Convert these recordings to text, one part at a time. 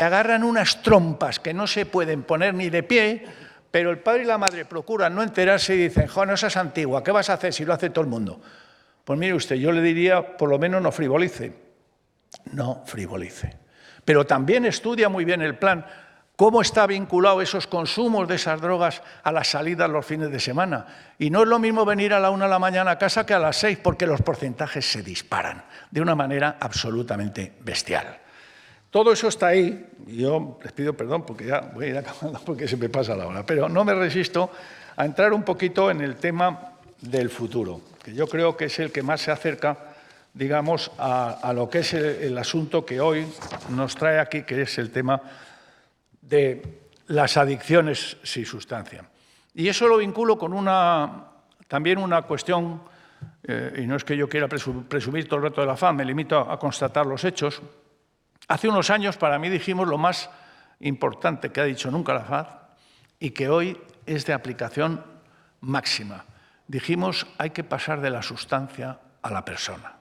agarran unas trompas que no se pueden poner ni de pie, pero el padre y la madre procuran no enterarse y dicen, jo, no seas antigua, ¿qué vas a hacer si lo hace todo el mundo? Pues mire usted, yo le diría, por lo menos no frivolice. No frivolice. Pero también estudia muy bien el plan, cómo está vinculado esos consumos de esas drogas a las salidas los fines de semana. Y no es lo mismo venir a la 1 de la mañana a casa que a las 6, porque los porcentajes se disparan de una manera absolutamente bestial. Todo eso está ahí, y yo les pido perdón porque ya voy a ir acabando porque se me pasa la hora, pero no me resisto a entrar un poquito en el tema del futuro, que yo creo que es el que más se acerca, digamos, a lo que es el asunto que hoy nos trae aquí, que es el tema de las adicciones sin sustancia. Y eso lo vinculo con también una cuestión, y no es que yo quiera presumir todo el rato de la FAD, me limito a constatar los hechos. Hace unos años, para mí, dijimos lo más importante que ha dicho nunca la FAD y que hoy es de aplicación máxima. Dijimos, hay que pasar de la sustancia a la persona.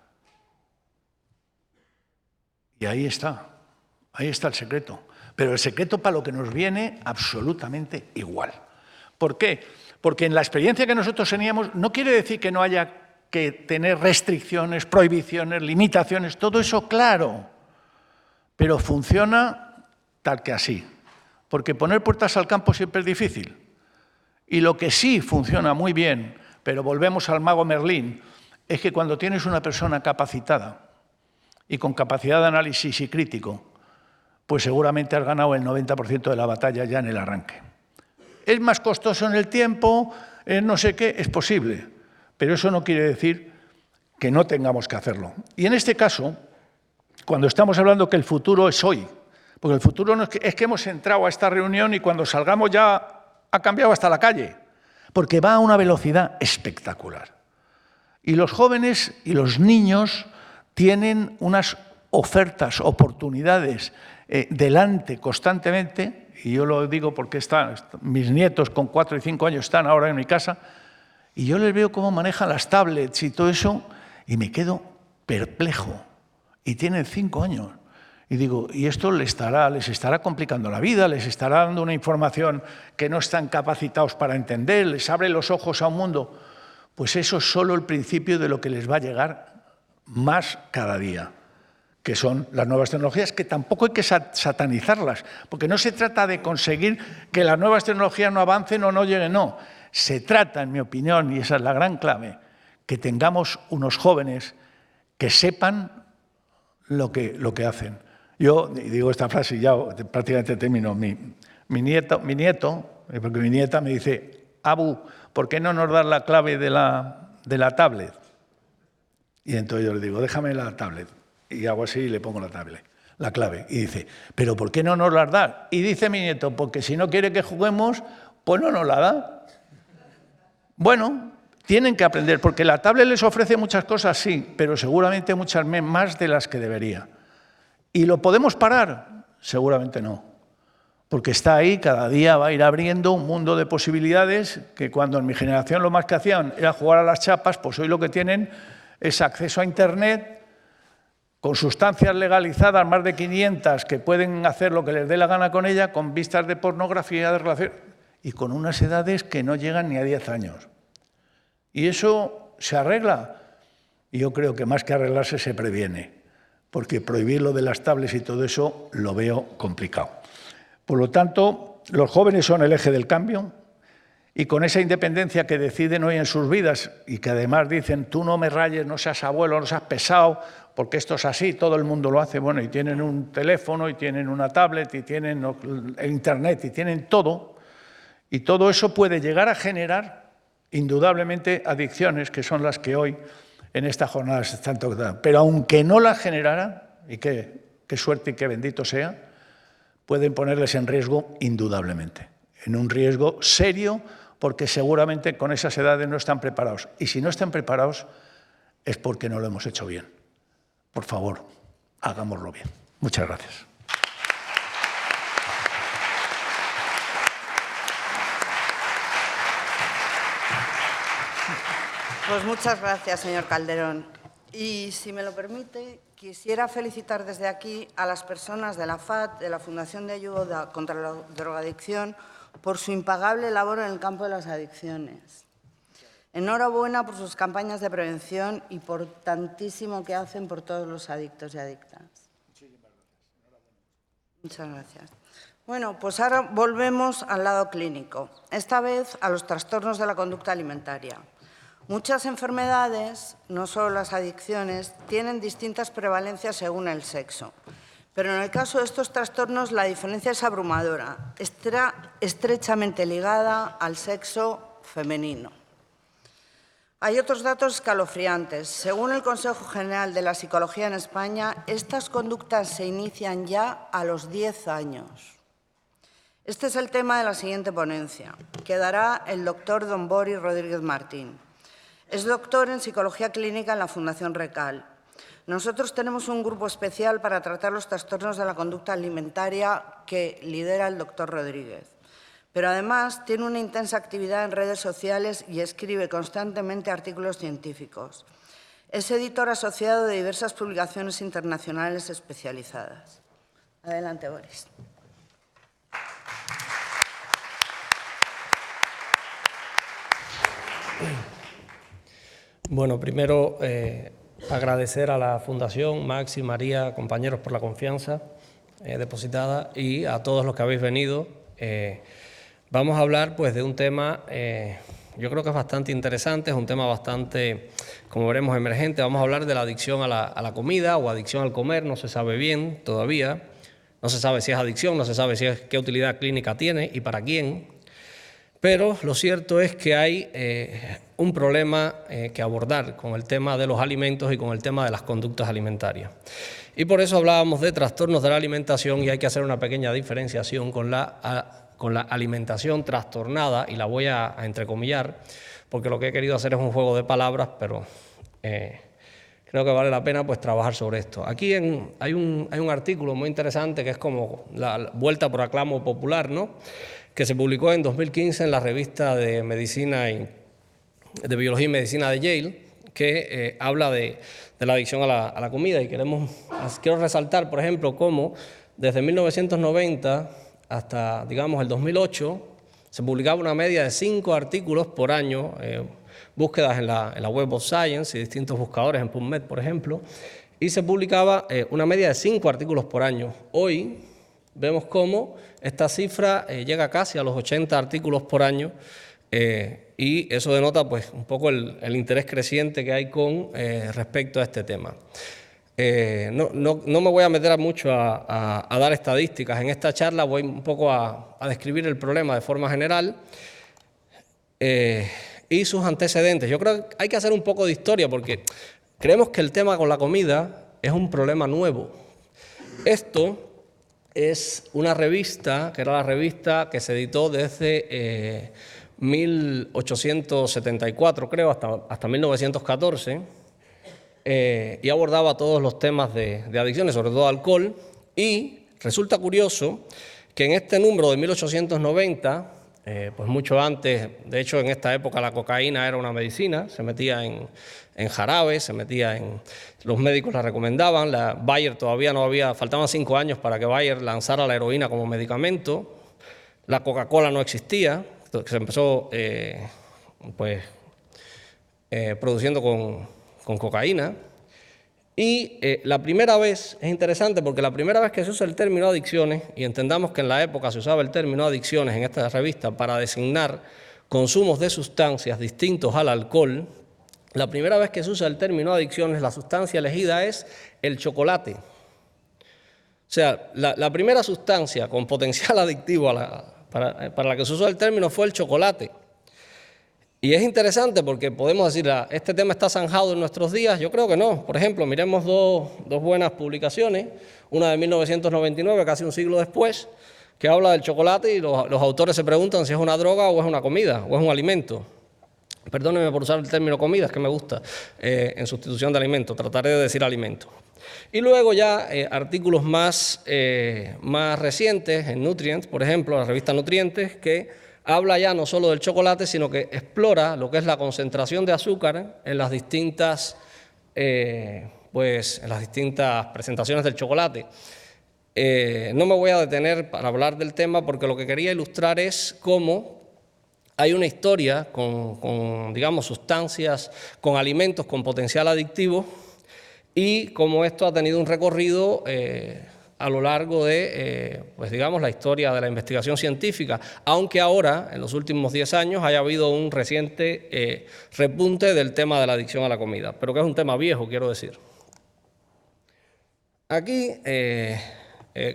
Y ahí está el secreto. Pero el secreto para lo que nos viene absolutamente igual. ¿Por qué? Porque en la experiencia que nosotros teníamos no quiere decir que no haya que tener restricciones, prohibiciones, limitaciones, todo eso claro. Pero funciona tal que así. Porque poner puertas al campo siempre es difícil. Y lo que sí funciona muy bien, pero volvemos al mago Merlín, es que cuando tienes una persona capacitada y con capacidad de análisis y crítico, pues seguramente has ganado el 90% de la batalla ya en el arranque. ¿Es más costoso en el tiempo? No sé qué, es posible. Pero eso no quiere decir que no tengamos que hacerlo. Y en este caso, cuando estamos hablando que el futuro es hoy, porque el futuro no es que hemos entrado a esta reunión y cuando salgamos ya ha cambiado hasta la calle, porque va a una velocidad espectacular. Y los jóvenes y los niños tienen unas ofertas, oportunidades delante constantemente, y yo lo digo porque mis nietos con 4 y 5 años están ahora en mi casa, y yo les veo cómo manejan las tablets y todo eso, y me quedo perplejo. Y tienen 5 años. Y digo, ¿y esto les estará complicando la vida? ¿Les estará dando una información que no están capacitados para entender? ¿Les abre los ojos a un mundo? Pues eso es solo el principio de lo que les va a llegar más cada día, que son las nuevas tecnologías, que tampoco hay que satanizarlas, porque no se trata de conseguir que las nuevas tecnologías no avancen o no lleguen, no. Se trata, en mi opinión, y esa es la gran clave, que tengamos unos jóvenes que sepan lo que hacen. Yo digo esta frase y ya prácticamente termino. Mi nieto, porque mi nieta me dice, Abu, ¿por qué no nos das la clave de la tablet? Y entonces yo le digo, déjame la tablet. Y hago así y le pongo la clave. Y dice, ¿pero por qué no nos la das? Y dice mi nieto, porque si no quiere que juguemos, pues no nos la da. Bueno, tienen que aprender, porque la tablet les ofrece muchas cosas, sí, pero seguramente muchas más de las que debería. ¿Y lo podemos parar? Seguramente no, porque está ahí, cada día va a ir abriendo un mundo de posibilidades que cuando en mi generación lo más que hacían era jugar a las chapas, pues hoy lo que tienen es acceso a Internet con sustancias legalizadas, más de 500, que pueden hacer lo que les dé la gana con ella, con vistas de pornografía, de relación, y con unas edades que no llegan ni a 10 años. ¿Y eso se arregla? Y yo creo que más que arreglarse se previene, porque prohibir lo de las tablets y todo eso lo veo complicado. Por lo tanto, los jóvenes son el eje del cambio y con esa independencia que deciden hoy en sus vidas y que además dicen, tú no me rayes, no seas abuelo, no seas pesado, porque esto es así, todo el mundo lo hace, bueno, y tienen un teléfono, y tienen una tablet, y tienen Internet, y tienen todo, y todo eso puede llegar a generar indudablemente adicciones, que son las que hoy en esta jornada se están tocando. Pero aunque no las generara, y qué suerte y qué bendito sea, pueden ponerles en riesgo indudablemente, en un riesgo serio, porque seguramente con esas edades no están preparados. Y si no están preparados es porque no lo hemos hecho bien. Por favor, hagámoslo bien. Muchas gracias. Pues muchas gracias, señor Calderón. Y, si me lo permite, quisiera felicitar desde aquí a las personas de la FAD, de la Fundación de Ayuda contra la Drogadicción, por su impagable labor en el campo de las adicciones. Enhorabuena por sus campañas de prevención y por tantísimo que hacen por todos los adictos y adictas. Muchas gracias. Bueno, pues ahora volvemos al lado clínico, esta vez a los trastornos de la conducta alimentaria. Muchas enfermedades, no solo las adicciones, tienen distintas prevalencias según el sexo. Pero en el caso de estos trastornos la diferencia es abrumadora, está estrechamente ligada al sexo femenino. Hay otros datos escalofriantes. Según el Consejo General de la Psicología en España, estas conductas se inician ya a los 10 años. Este es el tema de la siguiente ponencia, que dará el doctor don Boris Rodríguez Martín. Es doctor en Psicología Clínica en la Fundación Recal. Nosotros tenemos un grupo especial para tratar los trastornos de la conducta alimentaria que lidera el doctor Rodríguez. Pero además tiene una intensa actividad en redes sociales y escribe constantemente artículos científicos. Es editor asociado de diversas publicaciones internacionales especializadas. Adelante, Boris. Bueno, primero agradecer a la Fundación, Max y María, compañeros, por la confianza depositada, y a todos los que habéis venido. Vamos a hablar pues de un tema, yo creo que es bastante interesante, es un tema bastante, como veremos, emergente. Vamos a hablar de la adicción a la comida o adicción al comer, no se sabe bien todavía, no se sabe si es adicción, no se sabe qué utilidad clínica tiene y para quién. Pero lo cierto es que hay un problema que abordar con el tema de los alimentos y con el tema de las conductas alimentarias. Y por eso hablábamos de trastornos de la alimentación, y hay que hacer una pequeña diferenciación con la alimentación trastornada, y la voy a entrecomillar, porque lo que he querido hacer es un juego de palabras, pero creo que vale la pena pues trabajar sobre esto. Aquí hay un artículo muy interesante que es como la vuelta por aclamo popular, ¿no?, que se publicó en 2015 en la revista de de Biología y Medicina de Yale, que habla de la adicción a la comida. Y quiero resaltar, por ejemplo, cómo desde 1990 hasta, digamos, el 2008, se publicaba una media de 5 artículos por año, búsquedas en la Web of Science y distintos buscadores en PubMed, por ejemplo, y se publicaba una media de 5 artículos por año. Hoy vemos cómo esta cifra llega casi a los 80 artículos por año, y eso denota pues un poco el interés creciente que hay con respecto a este tema. No me voy a meter mucho a dar estadísticas. En esta charla voy un poco a describir el problema de forma general y sus antecedentes. Yo creo que hay que hacer un poco de historia, porque creemos que el tema con la comida es un problema nuevo. Esto es una revista, que era la revista que se editó desde 1874, creo, hasta 1914, y abordaba todos los temas de adicciones, sobre todo alcohol. Y resulta curioso que en este número de 1890, pues mucho antes, de hecho en esta época la cocaína era una medicina, se metía en jarabe, los médicos la recomendaban. Bayer todavía no había, faltaban 5 años para que Bayer lanzara la heroína como medicamento. La Coca-Cola no existía, se empezó produciendo con cocaína. Y la primera vez, es interesante porque la primera vez que se usa el término adicciones, y entendamos que en la época se usaba el término adicciones en esta revista para designar consumos de sustancias distintos al alcohol, la primera vez que se usa el término adicciones, la sustancia elegida es el chocolate. O sea, la primera sustancia con potencial adictivo para la que se usó el término fue el chocolate. Y es interesante porque podemos decir, ¿este tema está zanjado en nuestros días? Yo creo que no. Por ejemplo, miremos dos buenas publicaciones, una de 1999, casi un siglo después, que habla del chocolate, y los autores se preguntan si es una droga o es una comida o es un alimento. Perdónenme por usar el término comida, es que me gusta, en sustitución de alimento, trataré de decir alimento. Y luego ya artículos más recientes en Nutrients, por ejemplo, la revista Nutrientes, que habla ya no solo del chocolate, sino que explora lo que es la concentración de azúcar en las distintas pues en las distintas presentaciones del chocolate. No me voy a detener para hablar del tema porque lo que quería ilustrar es cómo hay una historia con digamos, sustancias, con alimentos con potencial adictivo y cómo esto ha tenido un recorrido a lo largo de, pues digamos, la historia de la investigación científica, aunque ahora, en los últimos 10 años, haya habido un reciente repunte del tema de la adicción a la comida, pero que es un tema viejo, quiero decir. Aquí,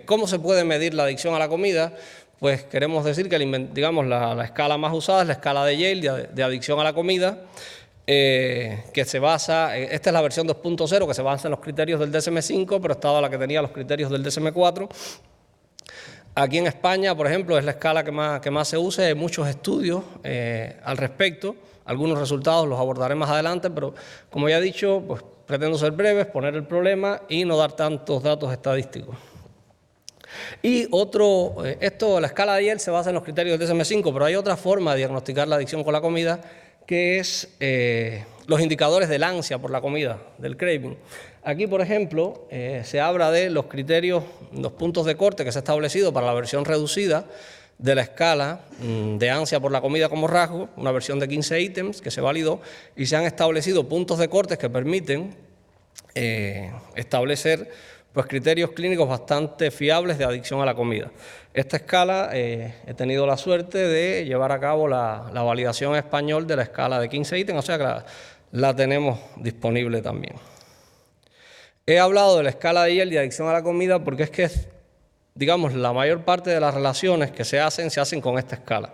¿cómo se puede medir la adicción a la comida? Pues queremos decir que, digamos, la escala más usada es la escala de Yale de adicción a la comida, que se basa, esta es la versión 2.0, que se basa en los criterios del DSM-5, pero estaba la que tenía los criterios del DSM-4. Aquí en España, por ejemplo, es la escala que más se usa, hay muchos estudios al respecto, algunos resultados los abordaré más adelante, pero como ya he dicho, pues pretendo ser breve, exponer el problema y no dar tantos datos estadísticos. Y la escala de Yale se basa en los criterios del DSM-5, pero hay otra forma de diagnosticar la adicción con la comida, que es los indicadores del ansia por la comida, del craving. Aquí, por ejemplo, se habla de los criterios, los puntos de corte que se ha establecido para la versión reducida de la escala de ansia por la comida como rasgo, una versión de 15 ítems que se validó, y se han establecido puntos de corte que permiten establecer pues, criterios clínicos bastante fiables de adicción a la comida. Esta escala, he tenido la suerte de llevar a cabo la validación en español de la escala de 15 ítems, o sea que la tenemos disponible también. He hablado de la escala de Yale de adicción a la comida porque es que, digamos, la mayor parte de las relaciones que se hacen con esta escala.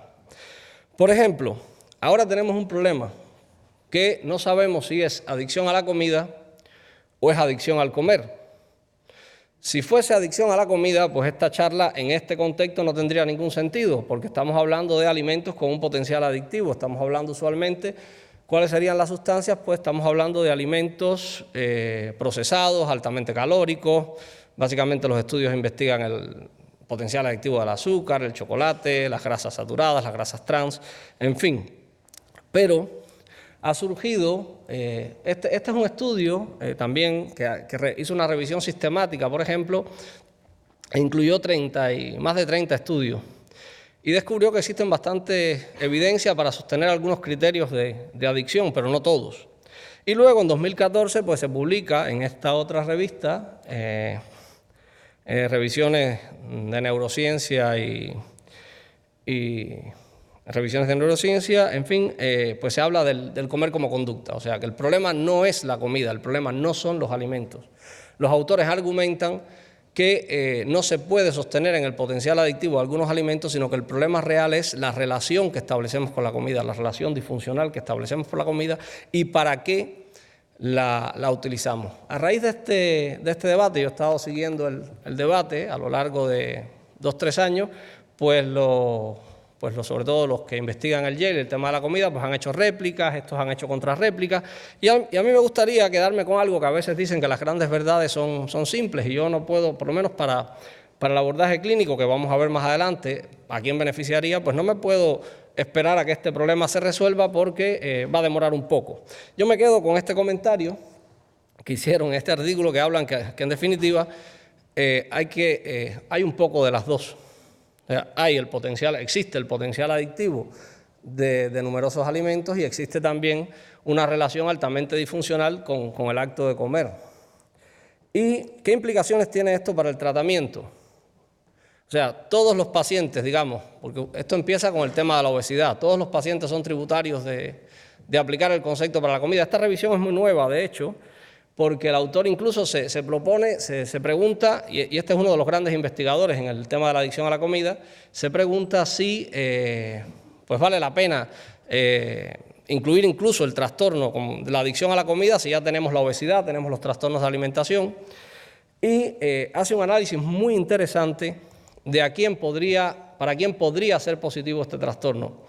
Por ejemplo, ahora tenemos un problema que no sabemos si es adicción a la comida o es adicción al comer. Si fuese adicción a la comida, pues esta charla en este contexto no tendría ningún sentido, porque estamos hablando de alimentos con un potencial adictivo, estamos hablando usualmente, ¿cuáles serían las sustancias? Pues estamos hablando de alimentos procesados, altamente calóricos, básicamente los estudios investigan el potencial adictivo del azúcar, el chocolate, las grasas saturadas, las grasas trans, en fin. Pero ha surgido, este es un estudio también que hizo una revisión sistemática, por ejemplo, e incluyó más de 30 estudios y descubrió que existen bastante evidencia para sostener algunos criterios de adicción, pero no todos. Y luego en 2014 pues, se publica en esta otra revista, Revisiones de Neurociencia revisiones de neurociencia, en fin, pues se habla del comer como conducta. O sea, que el problema no es la comida, el problema no son los alimentos. Los autores argumentan que no se puede sostener en el potencial adictivo de algunos alimentos, sino que el problema real es la relación que establecemos con la comida, la relación disfuncional que establecemos con la comida y para qué la utilizamos. A raíz de este debate, yo he estado siguiendo el debate a lo largo de 2-3 años, pues sobre todo los que investigan el Yale, el tema de la comida, pues han hecho réplicas, estos han hecho contrarréplicas, y a mí me gustaría quedarme con algo que a veces dicen que las grandes verdades son simples, y yo no puedo, por lo menos para el abordaje clínico, que vamos a ver más adelante, a quién beneficiaría, pues no me puedo esperar a que este problema se resuelva porque va a demorar un poco. Yo me quedo con este comentario que hicieron en este artículo que hablan que en definitiva hay un poco de las dos. O sea, existe el potencial adictivo de numerosos alimentos y existe también una relación altamente disfuncional con el acto de comer. ¿Y qué implicaciones tiene esto para el tratamiento? O sea, todos los pacientes, digamos, porque esto empieza con el tema de la obesidad, todos los pacientes son tributarios de aplicar el concepto para la comida. Esta revisión es muy nueva, de hecho, porque el autor incluso se propone, se pregunta, y este es uno de los grandes investigadores en el tema de la adicción a la comida, se pregunta si pues vale la pena incluir incluso el trastorno de la adicción a la comida si ya tenemos la obesidad, tenemos los trastornos de alimentación, y hace un análisis muy interesante de para quién podría ser positivo este trastorno.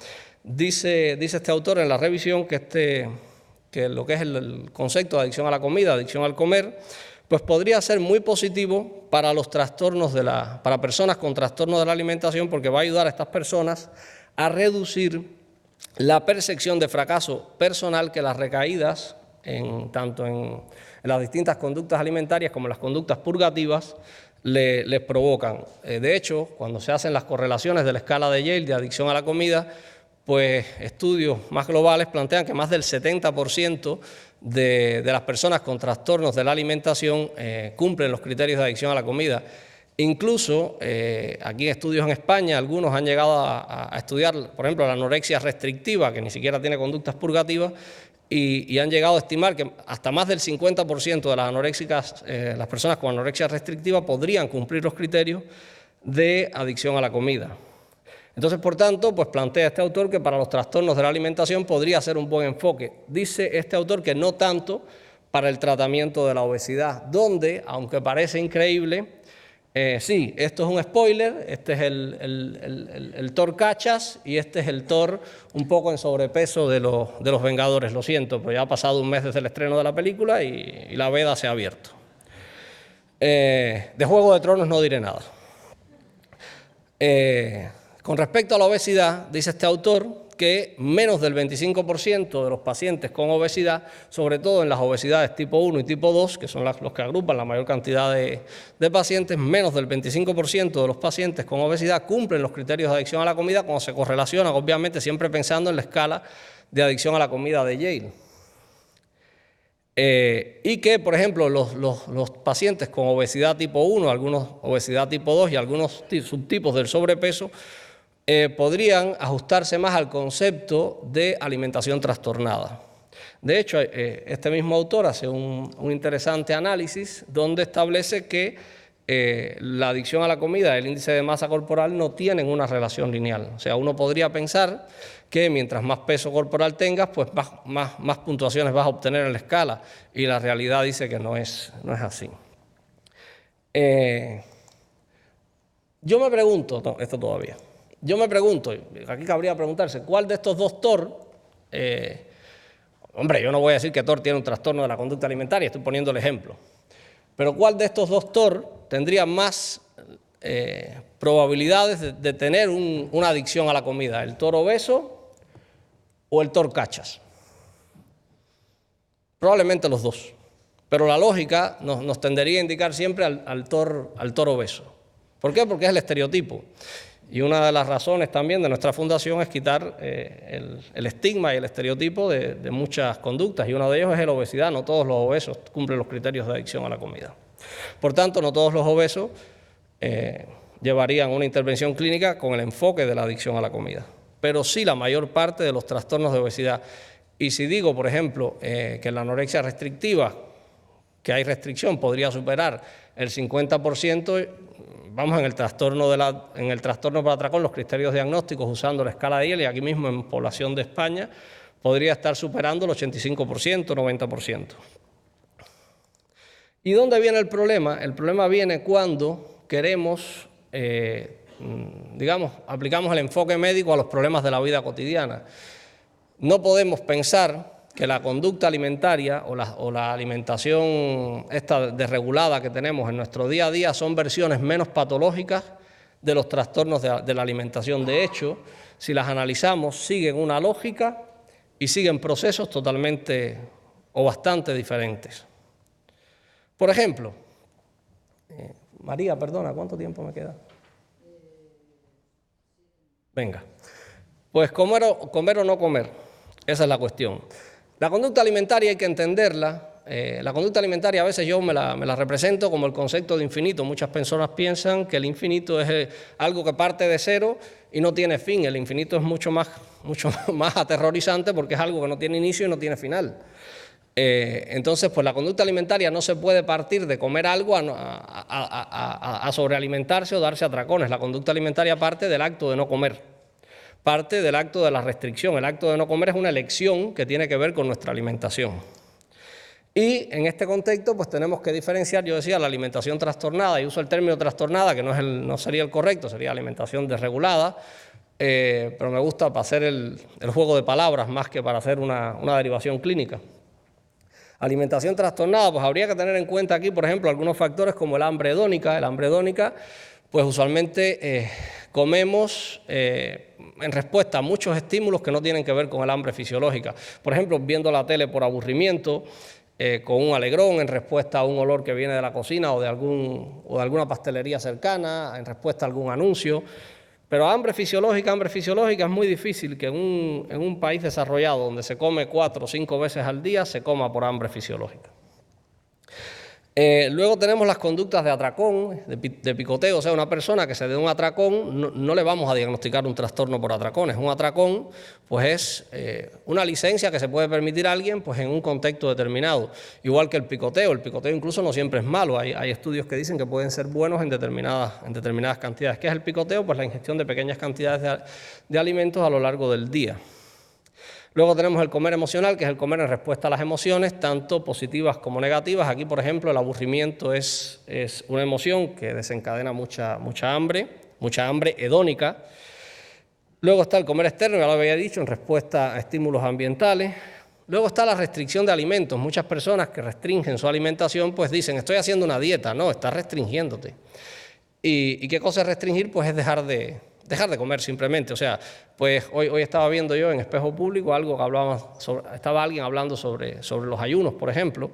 Dice este autor en la revisión que lo que es el concepto de adicción a la comida, adicción al comer, pues podría ser muy positivo para los trastornos para personas con trastornos de la alimentación, porque va a ayudar a estas personas a reducir la percepción de fracaso personal que las recaídas tanto en en las distintas conductas alimentarias como las conductas purgativas les provocan. De hecho, cuando se hacen las correlaciones de la escala de Yale de adicción a la comida, pues estudios más globales plantean que más del 70% de las personas con trastornos de la alimentación cumplen los criterios de adicción a la comida. Incluso aquí en estudios en España, algunos han llegado a estudiar, por ejemplo, la anorexia restrictiva, que ni siquiera tiene conductas purgativas, y han llegado a estimar que hasta más del 50% de las anoréxicas, las personas con anorexia restrictiva podrían cumplir los criterios de adicción a la comida. Entonces, por tanto, pues plantea este autor que para los trastornos de la alimentación podría ser un buen enfoque. Dice este autor que no tanto para el tratamiento de la obesidad, donde, aunque parece increíble, sí, esto es un spoiler, este es el Thor Cachas y este es el Thor un poco en sobrepeso de los Vengadores, lo siento, pero ya ha pasado un mes desde el estreno de la película y la veda se ha abierto. De Juego de Tronos no diré nada. Con respecto a la obesidad, dice este autor que menos del 25% de los pacientes con obesidad, sobre todo en las obesidades tipo 1 y tipo 2, que son los que agrupan la mayor cantidad de pacientes, menos del 25% de los pacientes con obesidad cumplen los criterios de adicción a la comida cuando se correlacionan, obviamente, siempre pensando en la escala de adicción a la comida de Yale. Y que, por ejemplo, los pacientes con obesidad tipo 1, algunos obesidad tipo 2 y algunos subtipos del sobrepeso, podrían ajustarse más al concepto de alimentación trastornada. De hecho, este mismo autor hace un interesante análisis donde establece que la adicción a la comida y el índice de masa corporal no tienen una relación lineal. O sea, uno podría pensar que mientras más peso corporal tengas, pues más puntuaciones vas a obtener en la escala, y la realidad dice que no es así. Yo me pregunto, no, esto todavía. Yo me pregunto, aquí cabría preguntarse, ¿cuál de estos dos TOR, hombre, yo no voy a decir que TOR tiene un trastorno de la conducta alimentaria, estoy poniendo el ejemplo, pero ¿cuál de estos dos TOR tendría más probabilidades de tener una adicción a la comida? ¿El TOR obeso o el TOR cachas? Probablemente los dos, pero la lógica nos tendería a indicar siempre al TOR obeso. ¿Por qué? Porque es el estereotipo. Y una de las razones también de nuestra fundación es quitar el estigma y el estereotipo de muchas conductas, y uno de ellos es la obesidad. No todos los obesos cumplen los criterios de adicción a la comida. Por tanto, no todos los obesos llevarían una intervención clínica con el enfoque de la adicción a la comida, pero sí la mayor parte de los trastornos de obesidad. Y si digo, por ejemplo, que la anorexia restrictiva, que hay restricción, podría superar el 50%, vamos, en el trastorno por atracón, los criterios diagnósticos usando la escala de Yale, y aquí mismo en población de España, podría estar superando el 85%, 90%. ¿Y dónde viene el problema? El problema viene cuando queremos, digamos, aplicamos el enfoque médico a los problemas de la vida cotidiana. No podemos pensar que la conducta alimentaria o la alimentación esta desregulada que tenemos en nuestro día a día son versiones menos patológicas de los trastornos de la alimentación. De hecho, si las analizamos, siguen una lógica y siguen procesos totalmente o bastante diferentes. Por ejemplo, María, perdona, ¿cuánto tiempo me queda? Venga, pues comer o no comer, esa es la cuestión. La conducta alimentaria hay que entenderla. La conducta alimentaria a veces yo me la represento como el concepto de infinito. Muchas personas piensan que el infinito es algo que parte de cero y no tiene fin. El infinito es mucho más aterrorizante porque es algo que no tiene inicio y no tiene final. Entonces, pues la conducta alimentaria no se puede partir de comer algo a sobrealimentarse o darse atracones. La conducta alimentaria parte del acto de no comer. Parte del acto de la restricción. El acto de no comer es una elección que tiene que ver con nuestra alimentación. Y en este contexto, pues tenemos que diferenciar, yo decía, la alimentación trastornada, y uso el término trastornada, que no sería el correcto, sería alimentación desregulada, pero me gusta para hacer el juego de palabras más que para hacer una derivación clínica. Alimentación trastornada, pues habría que tener en cuenta aquí, por ejemplo, algunos factores como el hambre hedónica. El hambre hedónica, pues usualmente comemos en respuesta a muchos estímulos que no tienen que ver con el hambre fisiológica. Por ejemplo, viendo la tele por aburrimiento, con un alegrón en respuesta a un olor que viene de la cocina o de alguna pastelería cercana, en respuesta a algún anuncio. Pero hambre fisiológica es muy difícil que en un país desarrollado donde se come 4 o 5 veces al día se coma por hambre fisiológica. Luego tenemos las conductas de atracón, de picoteo, o sea, una persona que se dé un atracón, no le vamos a diagnosticar un trastorno por atracones. Un atracón, pues es una licencia que se puede permitir a alguien pues, en un contexto determinado. Igual que el picoteo incluso no siempre es malo, hay estudios que dicen que pueden ser buenos en determinadas cantidades. ¿Qué es el picoteo? Pues la ingestión de pequeñas cantidades de alimentos a lo largo del día. Luego tenemos el comer emocional, que es el comer en respuesta a las emociones, tanto positivas como negativas. Aquí, por ejemplo, el aburrimiento es una emoción que desencadena mucha hambre hedónica. Luego está el comer externo, ya lo había dicho, en respuesta a estímulos ambientales. Luego está la restricción de alimentos. Muchas personas que restringen su alimentación, pues dicen, estoy haciendo una dieta. No, estás restringiéndote. ¿Y qué cosa es restringir? Pues es dejar de comer simplemente. O sea, pues hoy estaba viendo yo en Espejo Público algo que estaba alguien hablando sobre los ayunos, por ejemplo.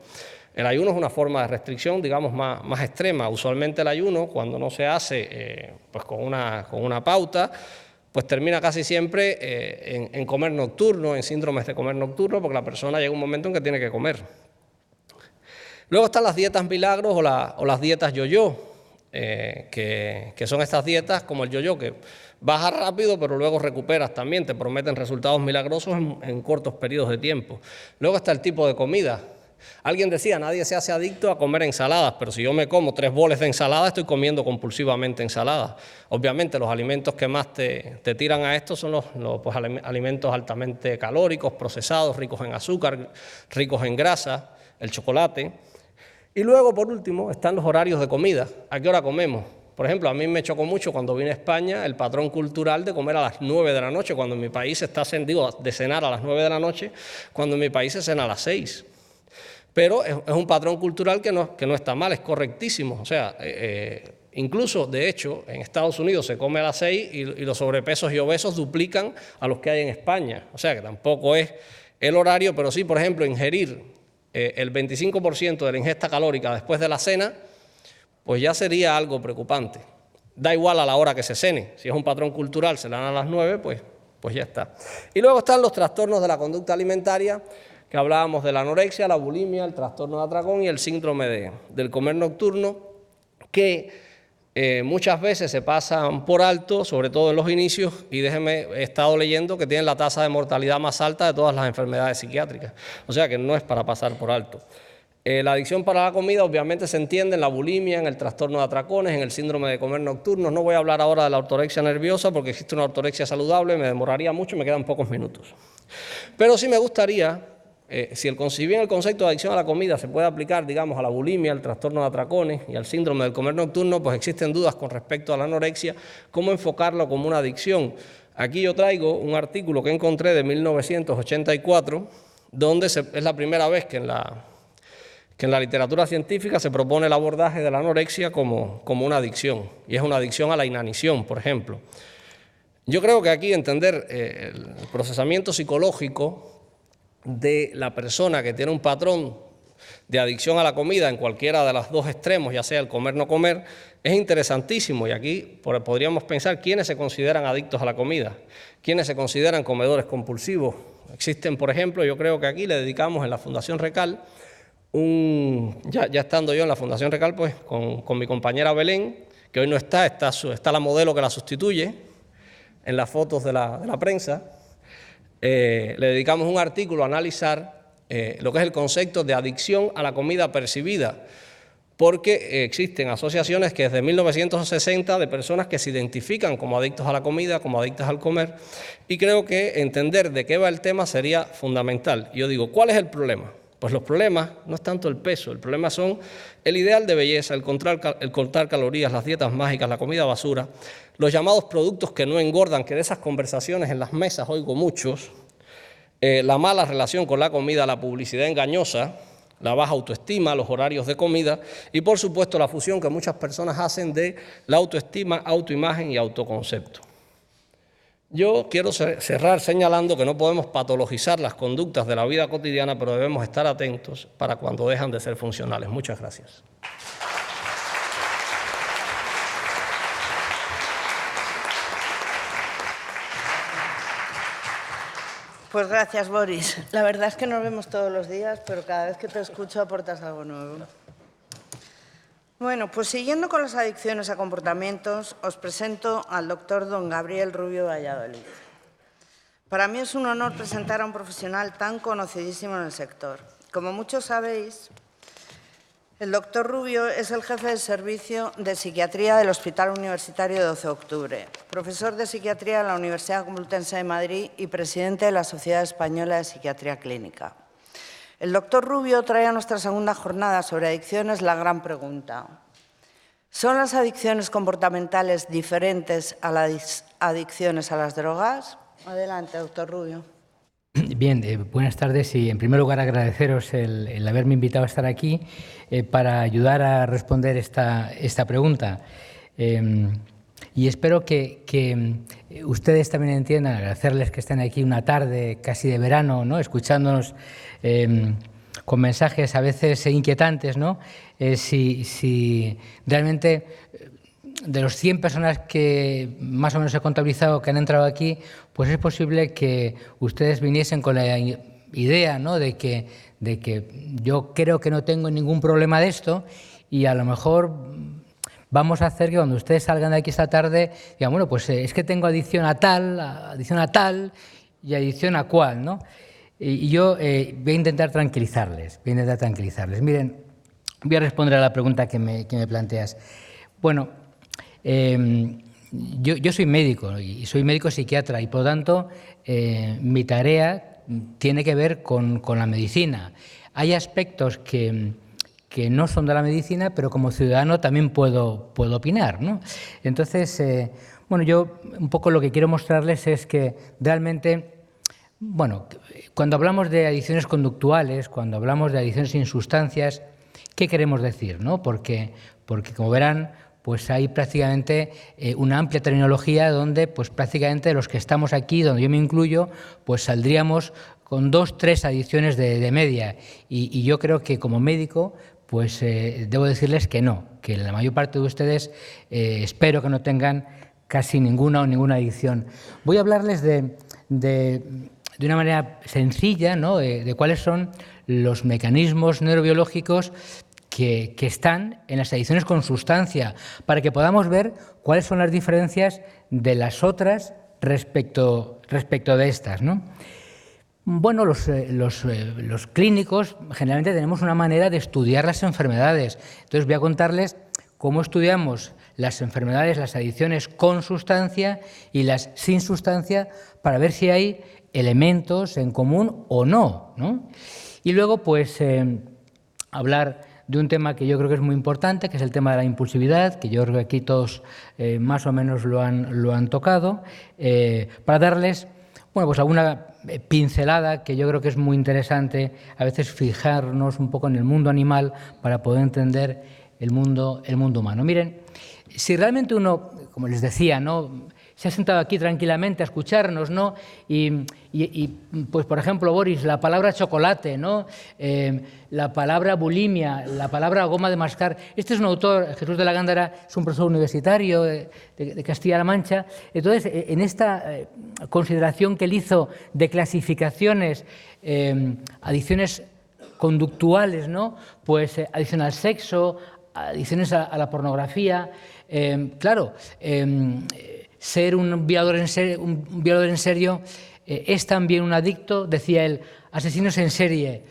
El ayuno es una forma de restricción, digamos, más extrema. Usualmente el ayuno, cuando no se hace pues con una pauta, pues termina casi siempre en comer nocturno, en síndromes de comer nocturno, porque la persona llega un momento en que tiene que comer. Luego están las dietas milagros o las dietas yo-yo, que son estas dietas como el yo-yo, que bajas rápido pero luego recuperas también, te prometen resultados milagrosos en cortos periodos de tiempo. Luego está el tipo de comida. Alguien decía, nadie se hace adicto a comer ensaladas, pero si yo me como 3 boles de ensalada, estoy comiendo compulsivamente ensalada. Obviamente los alimentos que más te tiran a esto son los alimentos altamente calóricos, procesados, ricos en azúcar, ricos en grasa, el chocolate. Y luego, por último, están los horarios de comida. ¿A qué hora comemos? Por ejemplo, a mí me chocó mucho cuando vine a España el patrón cultural de comer a las 9 de la noche, cuando en mi país de cenar a las 9 de la noche, cuando en mi país se cena a las 6. Pero es un patrón cultural que no está mal, es correctísimo. O sea, incluso, de hecho, en Estados Unidos se come a las 6 y los sobrepesos y obesos duplican a los que hay en España. O sea, que tampoco es el horario, pero sí, por ejemplo, ingerir el 25% de la ingesta calórica después de la cena, pues ya sería algo preocupante. Da igual a la hora que se cene. Si es un patrón cultural, se dan a las 9, pues ya está. Y luego están los trastornos de la conducta alimentaria, que hablábamos de la anorexia, la bulimia, el trastorno de atracón y el síndrome del comer nocturno, que muchas veces se pasan por alto, sobre todo en los inicios, y he estado leyendo que tienen la tasa de mortalidad más alta de todas las enfermedades psiquiátricas. O sea que no es para pasar por alto. La adicción para la comida obviamente se entiende en la bulimia, en el trastorno de atracones, en el síndrome de comer nocturno. No voy a hablar ahora de la ortorexia nerviosa porque existe una ortorexia saludable, me demoraría mucho y me quedan pocos minutos. Pero sí me gustaría, si bien el concepto de adicción a la comida se puede aplicar, digamos, a la bulimia, al trastorno de atracones y al síndrome del comer nocturno, pues existen dudas con respecto a la anorexia, cómo enfocarlo como una adicción. Aquí yo traigo un artículo que encontré de 1984, donde es la primera vez que en la literatura científica se propone el abordaje de la anorexia como una adicción, y es una adicción a la inanición, por ejemplo. Yo creo que aquí entender el procesamiento psicológico de la persona que tiene un patrón de adicción a la comida en cualquiera de los dos extremos, ya sea el comer o no comer, es interesantísimo. Y aquí podríamos pensar quiénes se consideran adictos a la comida, quiénes se consideran comedores compulsivos. Existen, por ejemplo, yo creo que aquí le dedicamos en la Fundación Recal, ya estando yo en la Fundación Recal, pues con mi compañera Belén, que hoy no está la modelo que la sustituye en las fotos de la prensa. Le dedicamos un artículo a analizar lo que es el concepto de adicción a la comida percibida, porque existen asociaciones que desde 1960 de personas que se identifican como adictos a la comida, como adictas al comer, y creo que entender de qué va el tema sería fundamental. Y yo digo, ¿cuál es el problema? Pues los problemas no es tanto el peso, el problema son el ideal de belleza, el contar calorías, las dietas mágicas, la comida basura, los llamados productos que no engordan, que de esas conversaciones en las mesas oigo muchos, la mala relación con la comida, la publicidad engañosa, la baja autoestima, los horarios de comida y, por supuesto, la fusión que muchas personas hacen de la autoestima, autoimagen y autoconcepto. Yo quiero cerrar señalando que no podemos patologizar las conductas de la vida cotidiana, pero debemos estar atentos para cuando dejan de ser funcionales. Muchas gracias. Pues gracias, Boris. La verdad es que nos vemos todos los días, pero cada vez que te escucho aportas algo nuevo. Bueno, pues siguiendo con las adicciones a comportamientos, os presento al doctor don Gabriel Rubio Valladolid. Para mí es un honor presentar a un profesional tan conocidísimo en el sector. Como muchos sabéis, el doctor Rubio es el jefe del servicio de psiquiatría del Hospital Universitario 12 de Octubre, profesor de psiquiatría en la Universidad Complutense de Madrid y presidente de la Sociedad Española de Psiquiatría Clínica. El doctor Rubio trae a nuestra segunda jornada sobre adicciones la gran pregunta: ¿son las adicciones comportamentales diferentes a las adicciones a las drogas? Adelante, doctor Rubio. Bien, buenas tardes y en primer lugar agradeceros el haberme invitado a estar aquí para ayudar a responder esta pregunta. Y espero que ustedes también entiendan, agradecerles que estén aquí una tarde casi de verano, ¿no?, escuchándonos con mensajes a veces inquietantes, ¿no? Si realmente de los 100 personas que más o menos he contabilizado que han entrado aquí, pues es posible que ustedes viniesen con la idea, ¿no?, de que yo creo que no tengo ningún problema de esto y a lo mejor vamos a hacer que cuando ustedes salgan de aquí esta tarde digan, bueno, pues es que tengo adicción a tal y adicción a cual, ¿no? Y yo voy a intentar tranquilizarles, Miren, voy a responder a la pregunta que me planteas. Bueno, yo soy médico y soy médico psiquiatra y por lo tanto mi tarea tiene que ver con la medicina. Hay aspectos que no son de la medicina, pero como ciudadano también puedo opinar, ¿no? Entonces, bueno, yo un poco lo que quiero mostrarles es que realmente, bueno, cuando hablamos de adicciones conductuales, cuando hablamos de adicciones sin sustancias, ¿qué queremos decir, no? Porque como verán, pues hay prácticamente una amplia terminología donde pues prácticamente los que estamos aquí, donde yo me incluyo, pues saldríamos con 2, 3 adicciones de media. Y yo creo que como médico, pues debo decirles que no, que la mayor parte de ustedes espero que no tengan casi ninguna o ninguna adicción. Voy a hablarles de una manera sencilla, ¿no?, de cuáles son los mecanismos neurobiológicos que están en las adicciones con sustancia, para que podamos ver cuáles son las diferencias de las otras respecto de estas, ¿no? Bueno, los clínicos generalmente tenemos una manera de estudiar las enfermedades. Entonces voy a contarles cómo estudiamos las enfermedades, las adicciones con sustancia y las sin sustancia, para ver si hay elementos en común o no, ¿no? Y luego, pues, hablar de un tema que yo creo que es muy importante, que es el tema de la impulsividad, que yo creo que aquí todos más o menos lo han tocado, para darles, bueno, pues alguna pincelada que yo creo que es muy interesante, a veces fijarnos un poco en el mundo animal para poder entender el mundo humano. Miren, si realmente uno, como les decía, ¿no?, se ha sentado aquí tranquilamente a escucharnos, ¿no? Y pues, por ejemplo, Boris, la palabra chocolate, ¿no? La palabra bulimia, la palabra goma de mascar. Este es un autor, Jesús de la Gándara, es un profesor universitario de Castilla-La Mancha. Entonces, en esta consideración que él hizo de clasificaciones, adicciones conductuales, ¿no?, pues adicción al sexo, adicciones a la pornografía, claro, ser un violador en serio es también un adicto, decía él, asesinos en serie.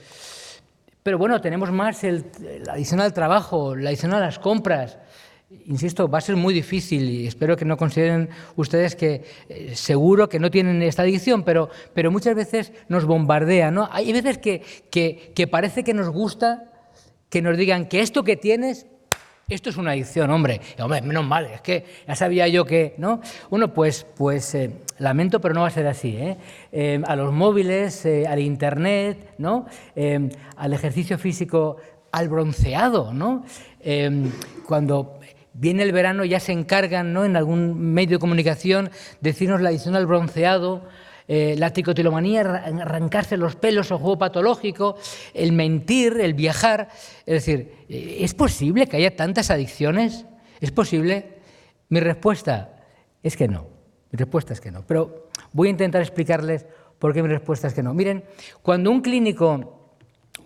Pero bueno, tenemos más la adicción al trabajo, la adicción a las compras. Insisto, va a ser muy difícil y espero que no consideren ustedes que seguro que no tienen esta adicción, pero muchas veces nos bombardea, ¿no? Hay veces que parece que nos gusta que nos digan que esto que tienes, esto es una adicción, hombre. Hombre, menos mal, es que ya sabía yo que, ¿no? Bueno, pues lamento, pero no va a ser así, ¿eh? A los móviles, al internet, ¿no? Al ejercicio físico, al bronceado, ¿no? Cuando viene el verano, ya se encargan, ¿no?, en algún medio de comunicación, decirnos la adicción al bronceado, la tricotilomanía, arrancarse los pelos, el juego patológico, el mentir, el viajar. Es decir, ¿es posible que haya tantas adicciones? ¿Es posible? Mi respuesta es que no. Mi respuesta es que no. Pero voy a intentar explicarles por qué mi respuesta es que no. Miren, cuando un clínico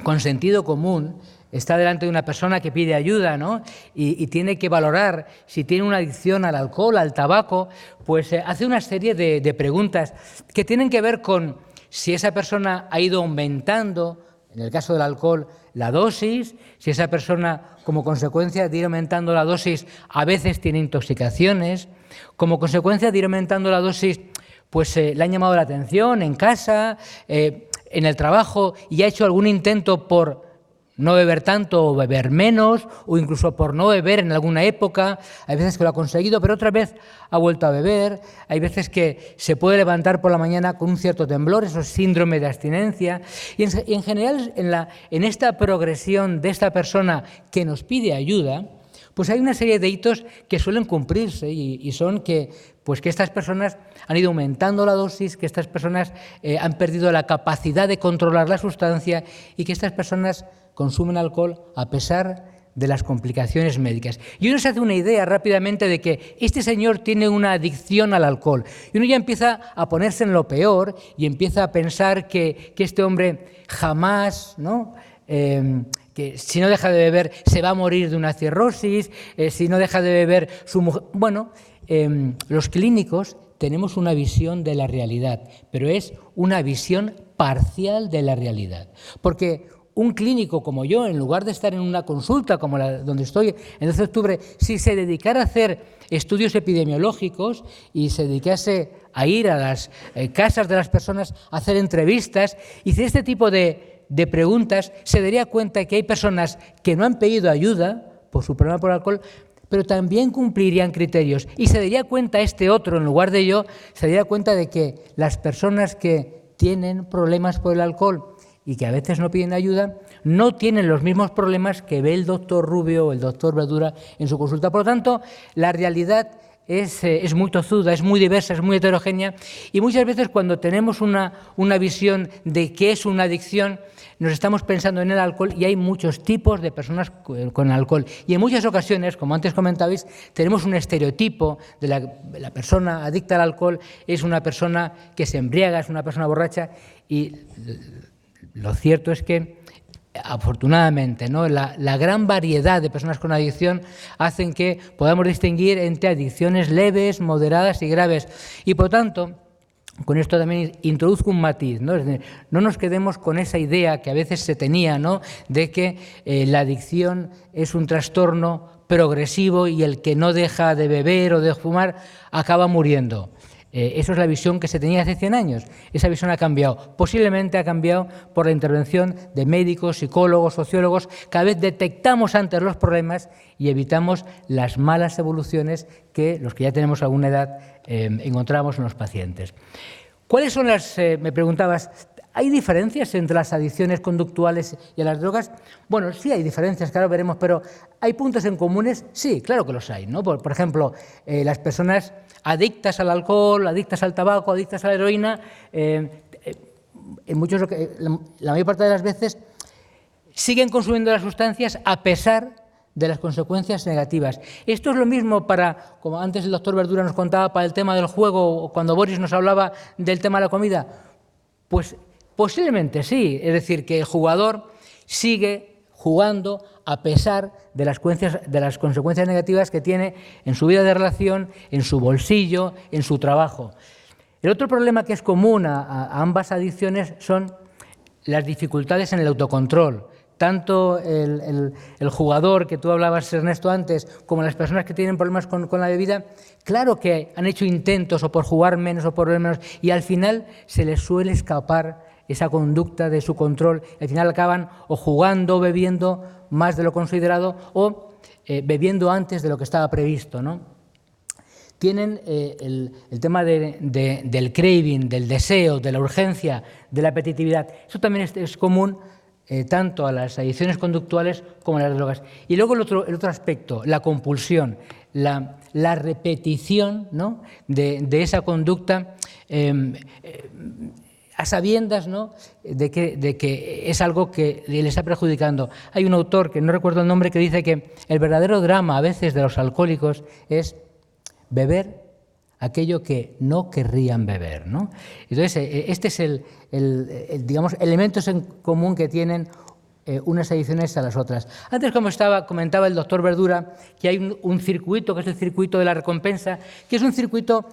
con sentido común está delante de una persona que pide ayuda, ¿no?, y tiene que valorar si tiene una adicción al alcohol, al tabaco, pues hace una serie de preguntas que tienen que ver con si esa persona ha ido aumentando, en el caso del alcohol, la dosis, si esa persona, como consecuencia de ir aumentando la dosis, a veces tiene intoxicaciones, como consecuencia de ir aumentando la dosis, pues le han llamado la atención en casa, en el trabajo, y ha hecho algún intento por no beber tanto o beber menos, o incluso por no beber en alguna época. Hay veces que lo ha conseguido, pero otra vez ha vuelto a beber. Hay veces que se puede levantar por la mañana con un cierto temblor, eso es síndrome de abstinencia. Y en general, en esta progresión de esta persona que nos pide ayuda, pues hay una serie de hitos que suelen cumplirse y son que estas personas han ido aumentando la dosis, que estas personas han perdido la capacidad de controlar la sustancia y que estas personas consumen alcohol a pesar de las complicaciones médicas. Y uno se hace una idea rápidamente de que este señor tiene una adicción al alcohol. Y uno ya empieza a ponerse en lo peor y empieza a pensar que este hombre jamás, ¿no?, que si no deja de beber se va a morir de una cirrosis, si no deja de beber su mujer... Bueno, los clínicos tenemos una visión de la realidad, pero es una visión parcial de la realidad. Porque un clínico como yo, en lugar de estar en una consulta como la donde estoy en 12 de octubre, si se dedicara a hacer estudios epidemiológicos y se dedicase a ir a las casas de las personas, a hacer entrevistas, y si este tipo de preguntas, se daría cuenta que hay personas que no han pedido ayuda por su problema por alcohol, pero también cumplirían criterios. Y se daría cuenta este otro, en lugar de yo, se daría cuenta de que las personas que tienen problemas por el alcohol y que a veces no piden ayuda, no tienen los mismos problemas que ve el doctor Rubio o el doctor Verdura en su consulta. Por lo tanto, la realidad es muy tozuda, es muy diversa, es muy heterogénea, y muchas veces cuando tenemos una visión de qué es una adicción, nos estamos pensando en el alcohol, y hay muchos tipos de personas con alcohol. Y en muchas ocasiones, como antes comentabais, tenemos un estereotipo de la persona adicta al alcohol, es una persona que se embriaga, es una persona borracha, y lo cierto es que afortunadamente, ¿no?, la gran variedad de personas con adicción hacen que podamos distinguir entre adicciones leves, moderadas y graves. Y por tanto, con esto también introduzco un matiz, ¿no? Es decir, no nos quedemos con esa idea que a veces se tenía, ¿no?, de que la adicción es un trastorno progresivo y el que no deja de beber o de fumar acaba muriendo. Eso es la visión que se tenía hace 100 años. Esa visión ha cambiado. Posiblemente ha cambiado por la intervención de médicos, psicólogos, sociólogos. Cada vez detectamos antes los problemas y evitamos las malas evoluciones que los que ya tenemos alguna edad encontramos en los pacientes. ¿Cuáles son me preguntabas, ¿hay diferencias entre las adicciones conductuales y a las drogas? Bueno, sí hay diferencias, claro, veremos, pero ¿hay puntos en comunes? Sí, claro que los hay, ¿no? Por ejemplo, las personas adictas al alcohol, adictas al tabaco, adictas a la heroína, la mayor parte de las veces siguen consumiendo las sustancias a pesar de las consecuencias negativas. Esto es lo mismo como antes el doctor Verdura nos contaba, para el tema del juego, o cuando Boris nos hablaba del tema de la comida. Pues posiblemente sí, es decir, que el jugador sigue jugando a pesar de las consecuencias negativas que tiene en su vida de relación, en su bolsillo, en su trabajo. El otro problema que es común a ambas adicciones son las dificultades en el autocontrol. Tanto el jugador que tú hablabas, Ernesto, antes, como las personas que tienen problemas con la bebida, claro que han hecho intentos o por jugar menos o por beber menos, y al final se les suele escapar esa conducta de su control. Al final acaban o jugando o bebiendo más de lo considerado o bebiendo antes de lo que estaba previsto, ¿no? Tienen el tema del craving, del deseo, de la urgencia, de la apetitividad. Eso también es común tanto a las adicciones conductuales como a las drogas. Y luego el otro aspecto, la compulsión. la repetición, ¿no?, de esa conducta a sabiendas, ¿no?, de que es algo que le está perjudicando. Hay un autor, que no recuerdo el nombre, que dice que el verdadero drama a veces de los alcohólicos es beber aquello que no querrían beber, ¿no? Entonces, este es digamos, elementos en común que tienen unas adicciones a las otras. Antes, comentaba el doctor Verdura, que hay un circuito, que es el circuito de la recompensa, que es un circuito,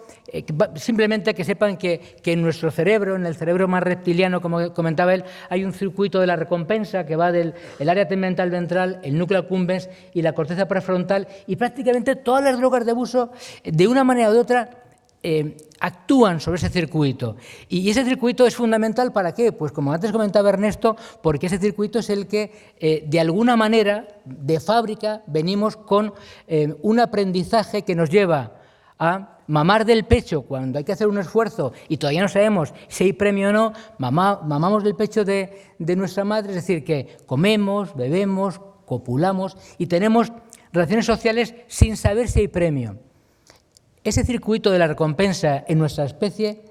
simplemente que sepan que en nuestro cerebro, en el cerebro más reptiliano, como comentaba él, hay un circuito de la recompensa que va del área tegmental ventral, el núcleo accumbens y la corteza prefrontal, y prácticamente todas las drogas de abuso, de una manera u de otra, actúan sobre ese circuito. Y ese circuito es fundamental, ¿para qué? Pues como antes comentaba Ernesto, porque ese circuito es el que, de alguna manera, de fábrica, venimos con un aprendizaje que nos lleva a mamar del pecho cuando hay que hacer un esfuerzo y todavía no sabemos si hay premio o no, mamamos del pecho de nuestra madre, es decir, que comemos, bebemos, copulamos y tenemos relaciones sociales sin saber si hay premio. Ese circuito de la recompensa en nuestra especie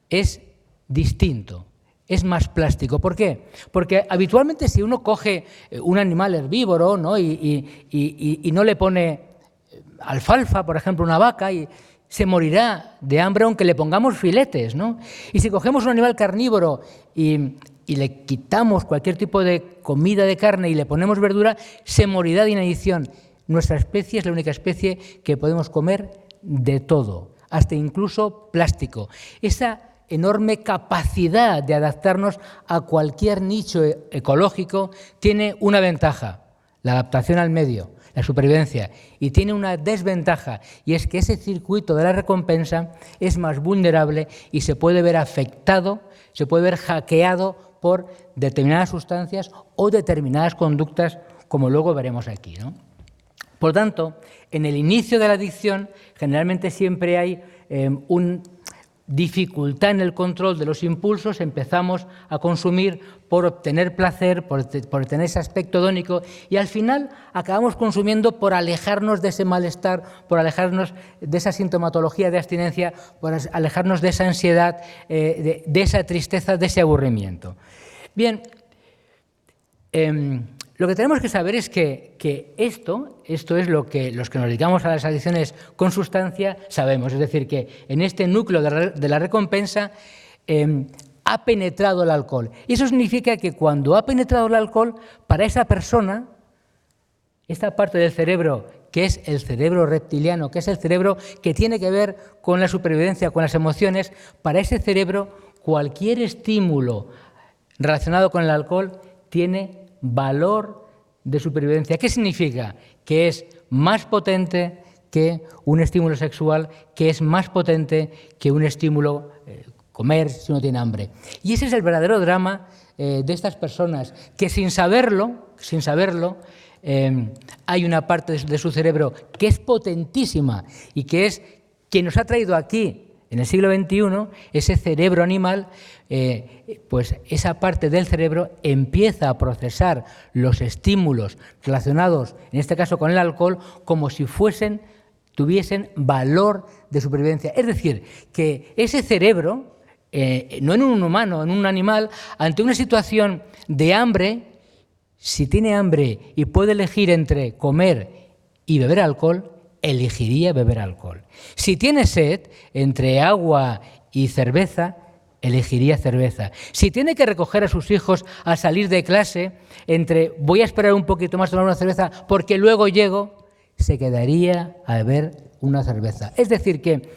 es distinto, es más plástico. ¿Por qué? Porque habitualmente si uno coge un animal herbívoro, ¿no?, y no le pone alfalfa, por ejemplo, una vaca, y se morirá de hambre aunque le pongamos filetes, ¿no? Y si cogemos un animal carnívoro y le quitamos cualquier tipo de comida de carne y le ponemos verdura, se morirá de inanición. Nuestra especie es la única especie que podemos comer de todo, hasta incluso plástico. Esa enorme capacidad de adaptarnos a cualquier nicho ecológico tiene una ventaja, la adaptación al medio, la supervivencia, y tiene una desventaja, y es que ese circuito de la recompensa es más vulnerable y se puede ver afectado, se puede ver hackeado por determinadas sustancias o determinadas conductas, como luego veremos aquí, ¿no? Por tanto, en el inicio de la adicción generalmente siempre hay una dificultad en el control de los impulsos, empezamos a consumir por obtener placer, por tener ese aspecto hedónico y al final acabamos consumiendo por alejarnos de ese malestar, por alejarnos de esa sintomatología de abstinencia, por alejarnos de esa ansiedad, de esa tristeza, de ese aburrimiento. Bien, lo que tenemos que saber es que esto es lo que los que nos dedicamos a las adicciones con sustancia sabemos. Es decir, que en este núcleo de la recompensa ha penetrado el alcohol. Y eso significa que cuando ha penetrado el alcohol, para esa persona, esta parte del cerebro, que es el cerebro reptiliano, que es el cerebro que tiene que ver con la supervivencia, con las emociones, para ese cerebro cualquier estímulo relacionado con el alcohol tiene valor de supervivencia. ¿Qué significa? Que es más potente que un estímulo sexual, que es más potente que un estímulo comer si uno tiene hambre. Y ese es el verdadero drama de estas personas, que sin saberlo, hay una parte de su cerebro que es potentísima y que es quien nos ha traído aquí en el siglo XXI, ese cerebro animal, pues esa parte del cerebro empieza a procesar los estímulos relacionados, en este caso con el alcohol, como si tuviesen valor de supervivencia. Es decir, que ese cerebro, no en un humano, en un animal, ante una situación de hambre, si tiene hambre y puede elegir entre comer y beber alcohol, elegiría beber alcohol. Si tiene sed, entre agua y cerveza, elegiría cerveza. Si tiene que recoger a sus hijos a salir de clase, entre voy a esperar un poquito más a tomar una cerveza porque luego llego, se quedaría a beber una cerveza. Es decir, que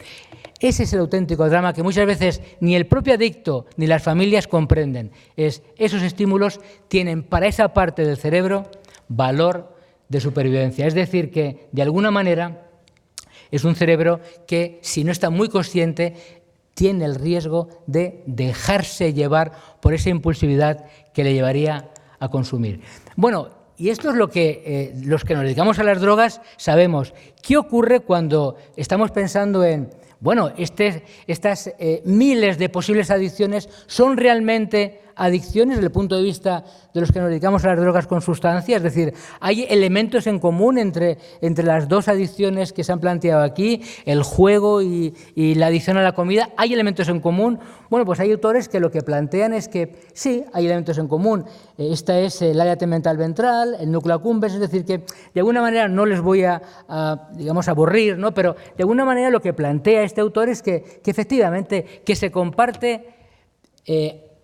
ese es el auténtico drama que muchas veces ni el propio adicto ni las familias comprenden. Esos estímulos tienen para esa parte del cerebro valor de supervivencia. Es decir, que de alguna manera es un cerebro que, si no está muy consciente, tiene el riesgo de dejarse llevar por esa impulsividad que le llevaría a consumir. Bueno, y esto es lo que los que nos dedicamos a las drogas sabemos. ¿Qué ocurre cuando estamos pensando en, bueno, estas miles de posibles adicciones son realmente adicciones desde el punto de vista de los que nos dedicamos a las drogas con sustancias? Es decir, ¿hay elementos en común entre las dos adicciones que se han planteado aquí, el juego y la adicción a la comida? ¿Hay elementos en común? Bueno, pues hay autores que lo que plantean es que sí, hay elementos en común. Esta es el área tegmental ventral, el núcleo accumbens, es decir, que de alguna manera no les voy a digamos, aburrir, ¿no? Pero de alguna manera lo que plantea este autor es que efectivamente que se comparte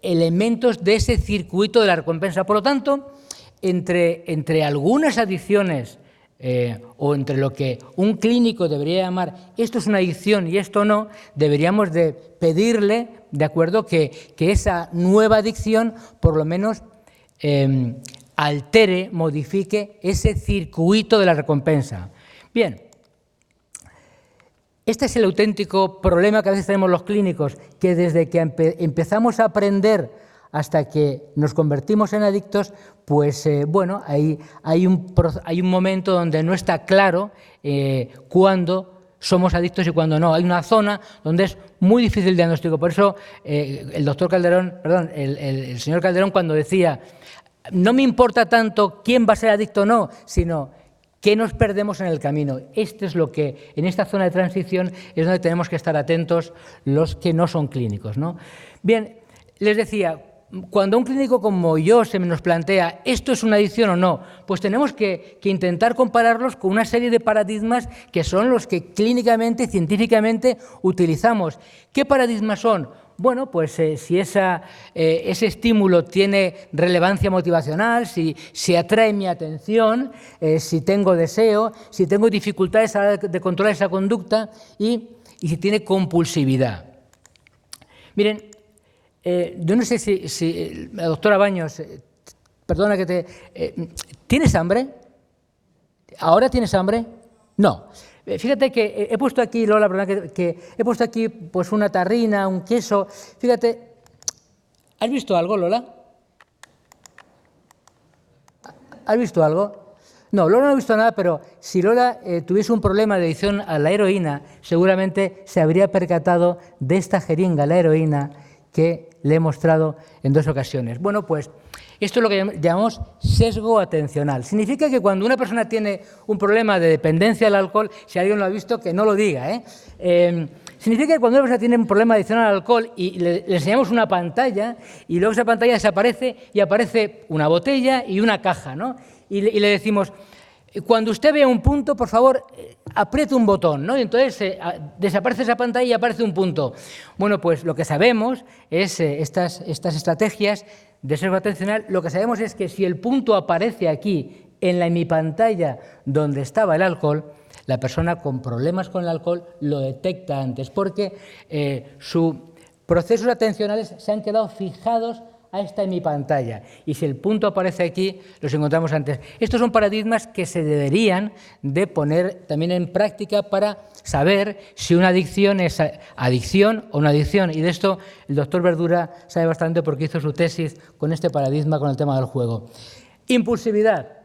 elementos de ese circuito de la recompensa. Por lo tanto, entre algunas adicciones o entre lo que un clínico debería llamar esto es una adicción y esto no, deberíamos de pedirle, de acuerdo, que esa nueva adicción por lo menos altere, modifique ese circuito de la recompensa. Bien, este es el auténtico problema que a veces tenemos los clínicos, que desde que empezamos a aprender hasta que nos convertimos en adictos, pues bueno, hay un momento donde no está claro cuándo somos adictos y cuándo no. Hay una zona donde es muy difícil el diagnóstico. Por eso el señor Calderón, cuando decía no me importa tanto quién va a ser adicto o no, sino ¿qué nos perdemos en el camino? Esto es lo que, en esta zona de transición, es donde tenemos que estar atentos los que no son clínicos, ¿no? Bien, les decía, cuando un clínico como yo se nos plantea ¿esto es una adicción o no?, pues tenemos que intentar compararlos con una serie de paradigmas que son los que clínicamente, científicamente utilizamos. ¿Qué paradigmas son? Bueno, pues si ese estímulo tiene relevancia motivacional, si atrae mi atención, si tengo deseo, si tengo dificultades a la hora de controlar esa conducta y si tiene compulsividad. Miren, yo no sé si la doctora Baños, perdona que te... ¿tienes hambre? ¿Ahora tienes hambre? No. Fíjate que he puesto aquí, Lola, perdona, que he puesto aquí pues una tarrina, un queso. Fíjate, ¿has visto algo, Lola? ¿Has visto algo? No, Lola no ha visto nada, pero si Lola tuviese un problema de adicción a la heroína, seguramente se habría percatado de esta jeringa, la heroína, que le he mostrado en 2 ocasiones. Bueno, pues esto es lo que llamamos sesgo atencional. Significa que cuando una persona tiene un problema de dependencia al alcohol, si alguien lo ha visto, que no lo diga, significa que cuando una persona tiene un problema adicional al alcohol y le enseñamos una pantalla y luego esa pantalla desaparece y aparece una botella y una caja, ¿no? Y le decimos, cuando usted vea un punto, por favor, apriete un botón, ¿no? Y entonces desaparece esa pantalla y aparece un punto. Bueno, pues lo que sabemos es estas estrategias de sesgo atencional, lo que sabemos es que si el punto aparece aquí, en mi pantalla donde estaba el alcohol, la persona con problemas con el alcohol lo detecta antes, porque sus procesos atencionales se han quedado fijados a esta en mi pantalla. Y si el punto aparece aquí, los encontramos antes. Estos son paradigmas que se deberían de poner también en práctica para saber si una adicción es adicción o no adicción. Y de esto el doctor Verdura sabe bastante porque hizo su tesis con este paradigma, con el tema del juego. Impulsividad.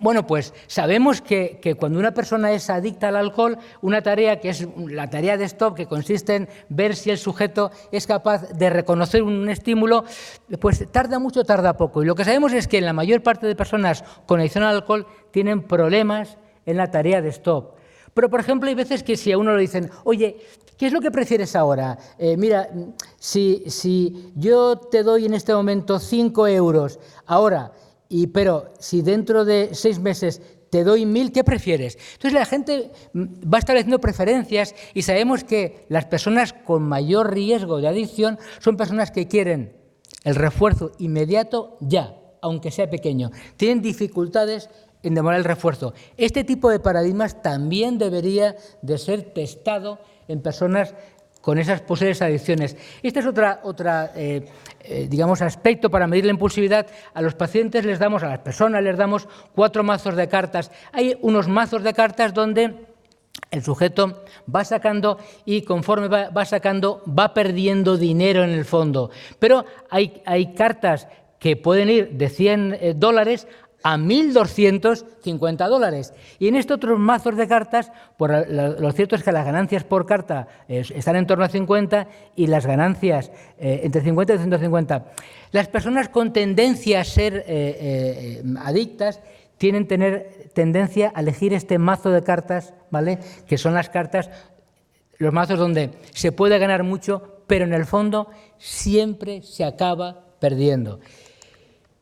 Bueno, pues sabemos que cuando una persona es adicta al alcohol, una tarea que es la tarea de stop, que consiste en ver si el sujeto es capaz de reconocer un estímulo, pues tarda mucho, tarda poco. Y lo que sabemos es que la mayor parte de personas con adicción al alcohol tienen problemas en la tarea de stop. Pero, por ejemplo, hay veces que si a uno le dicen, oye, ¿qué es lo que prefieres ahora? Mira, si yo te doy en este momento 5 euros ahora, pero si dentro de 6 meses te doy 1.000, ¿qué prefieres? Entonces la gente va estableciendo preferencias y sabemos que las personas con mayor riesgo de adicción son personas que quieren el refuerzo inmediato ya, aunque sea pequeño. Tienen dificultades en demorar el refuerzo. Este tipo de paradigmas también debería de ser testado en personas con esas posibles adicciones. Este es digamos, aspecto para medir la impulsividad. A los pacientes a las personas les damos 4 mazos de cartas. Hay unos mazos de cartas donde el sujeto va sacando y conforme va sacando va perdiendo dinero en el fondo. Pero hay cartas que pueden ir de $100 a $1.250. Y en estos otros mazos de cartas, lo cierto es que las ganancias por carta están en torno a 50 y las ganancias entre 50 y 250. Las personas con tendencia a ser adictas tienen tendencia a elegir este mazo de cartas, ¿vale? Que son las cartas, los mazos donde se puede ganar mucho, pero en el fondo siempre se acaba perdiendo.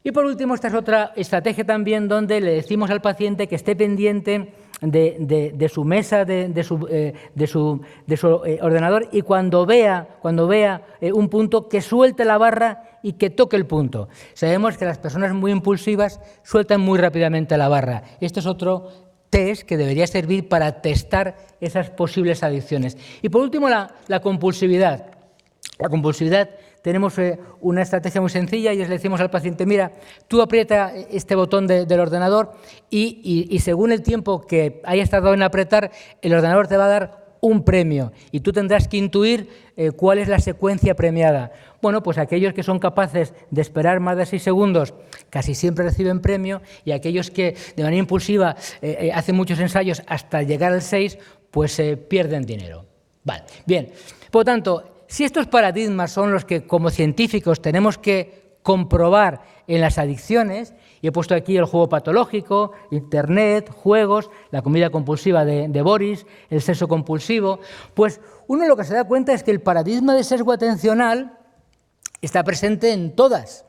Y por último, esta es otra estrategia también donde le decimos al paciente que esté pendiente de su mesa, de su ordenador, y cuando vea un punto, que suelte la barra y que toque el punto. Sabemos que las personas muy impulsivas sueltan muy rápidamente la barra. Este es otro test que debería servir para testar esas posibles adicciones. Y por último, la compulsividad. La compulsividad, tenemos una estrategia muy sencilla y es le decimos al paciente, mira, tú aprieta este botón del ordenador y según el tiempo que hayas tardado en apretar, el ordenador te va a dar un premio y tú tendrás que intuir cuál es la secuencia premiada. Bueno, pues aquellos que son capaces de esperar más de 6 segundos casi siempre reciben premio, y aquellos que de manera impulsiva hacen muchos ensayos hasta llegar al 6, pues pierden dinero. Vale, bien, por lo tanto, si estos paradigmas son los que como científicos tenemos que comprobar en las adicciones, y he puesto aquí el juego patológico, Internet, juegos, la comida compulsiva de Boris, el sexo compulsivo, pues uno lo que se da cuenta es que el paradigma de sesgo atencional está presente en todas,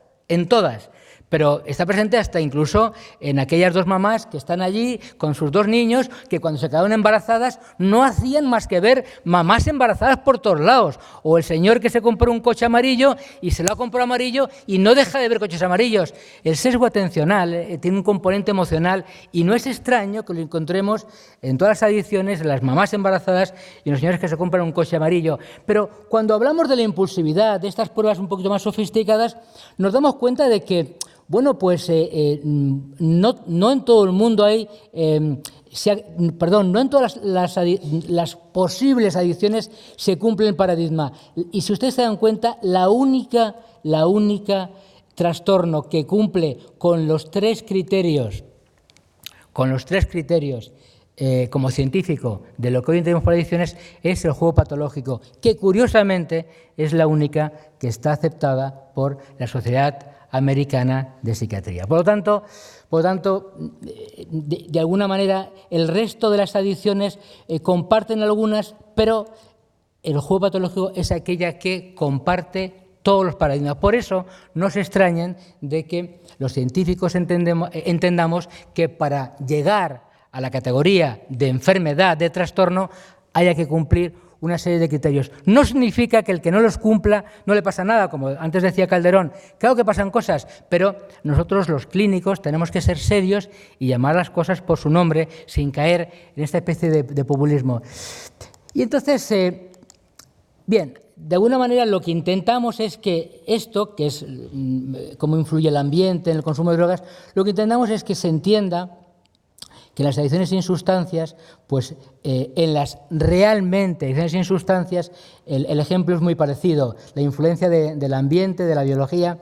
pero está presente hasta incluso en aquellas 2 mamás que están allí con sus 2 niños, que cuando se quedaron embarazadas no hacían más que ver mamás embarazadas por todos lados, o el señor que se compró un coche amarillo y se lo ha comprado amarillo y no deja de ver coches amarillos. El sesgo atencional tiene un componente emocional y no es extraño que lo encontremos en todas las adicciones, en las mamás embarazadas y en los señores que se compran un coche amarillo. Pero cuando hablamos de la impulsividad, de estas pruebas un poquito más sofisticadas, nos damos cuenta de que bueno, pues no en todo el mundo hay, no en todas las posibles adicciones se cumple el paradigma. Y si ustedes se dan cuenta, la única trastorno que cumple con los 3 criterios, como científico de lo que hoy entendemos por adicciones, es el juego patológico, que curiosamente es la única que está aceptada por la Sociedad Americana de Psiquiatría. Por lo tanto, de alguna manera, el resto de las adicciones comparten algunas, pero el juego patológico es aquella que comparte todos los paradigmas. Por eso no se extrañen de que los científicos entendamos que para llegar a la categoría de enfermedad, de trastorno, haya que cumplir una serie de criterios. No significa que el que no los cumpla no le pasa nada, como antes decía Calderón. Claro que pasan cosas, pero nosotros los clínicos tenemos que ser serios y llamar las cosas por su nombre sin caer en esta especie de populismo. Y entonces, bien, de alguna manera lo que intentamos es que esto, que es cómo influye el ambiente en el consumo de drogas, lo que intentamos es que se entienda que las adicciones sin sustancias, pues en las realmente adicciones sin sustancias, el ejemplo es muy parecido, la influencia del ambiente, de la biología.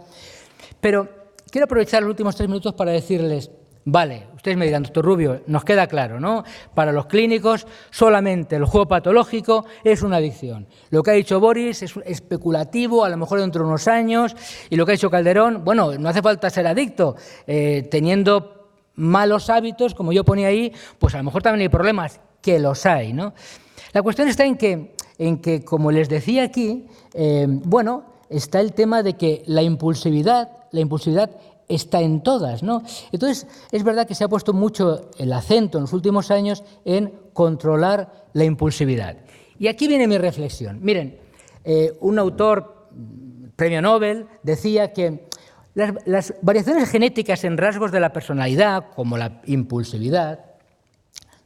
Pero quiero aprovechar los últimos 3 minutos para decirles, vale, ustedes me dirán, doctor Rubio, nos queda claro, ¿no? Para los clínicos solamente el juego patológico es una adicción. Lo que ha dicho Boris es especulativo, a lo mejor dentro de unos años, y lo que ha dicho Calderón, bueno, no hace falta ser adicto, teniendo malos hábitos, como yo ponía ahí, pues a lo mejor también hay problemas, que los hay, ¿no? La cuestión está en que como les decía aquí, bueno, está el tema de que la impulsividad está en todas, ¿no? Entonces, es verdad que se ha puesto mucho el acento en los últimos años en controlar la impulsividad. Y aquí viene mi reflexión. Miren, un autor, premio Nobel, decía que las variaciones genéticas en rasgos de la personalidad, como la impulsividad,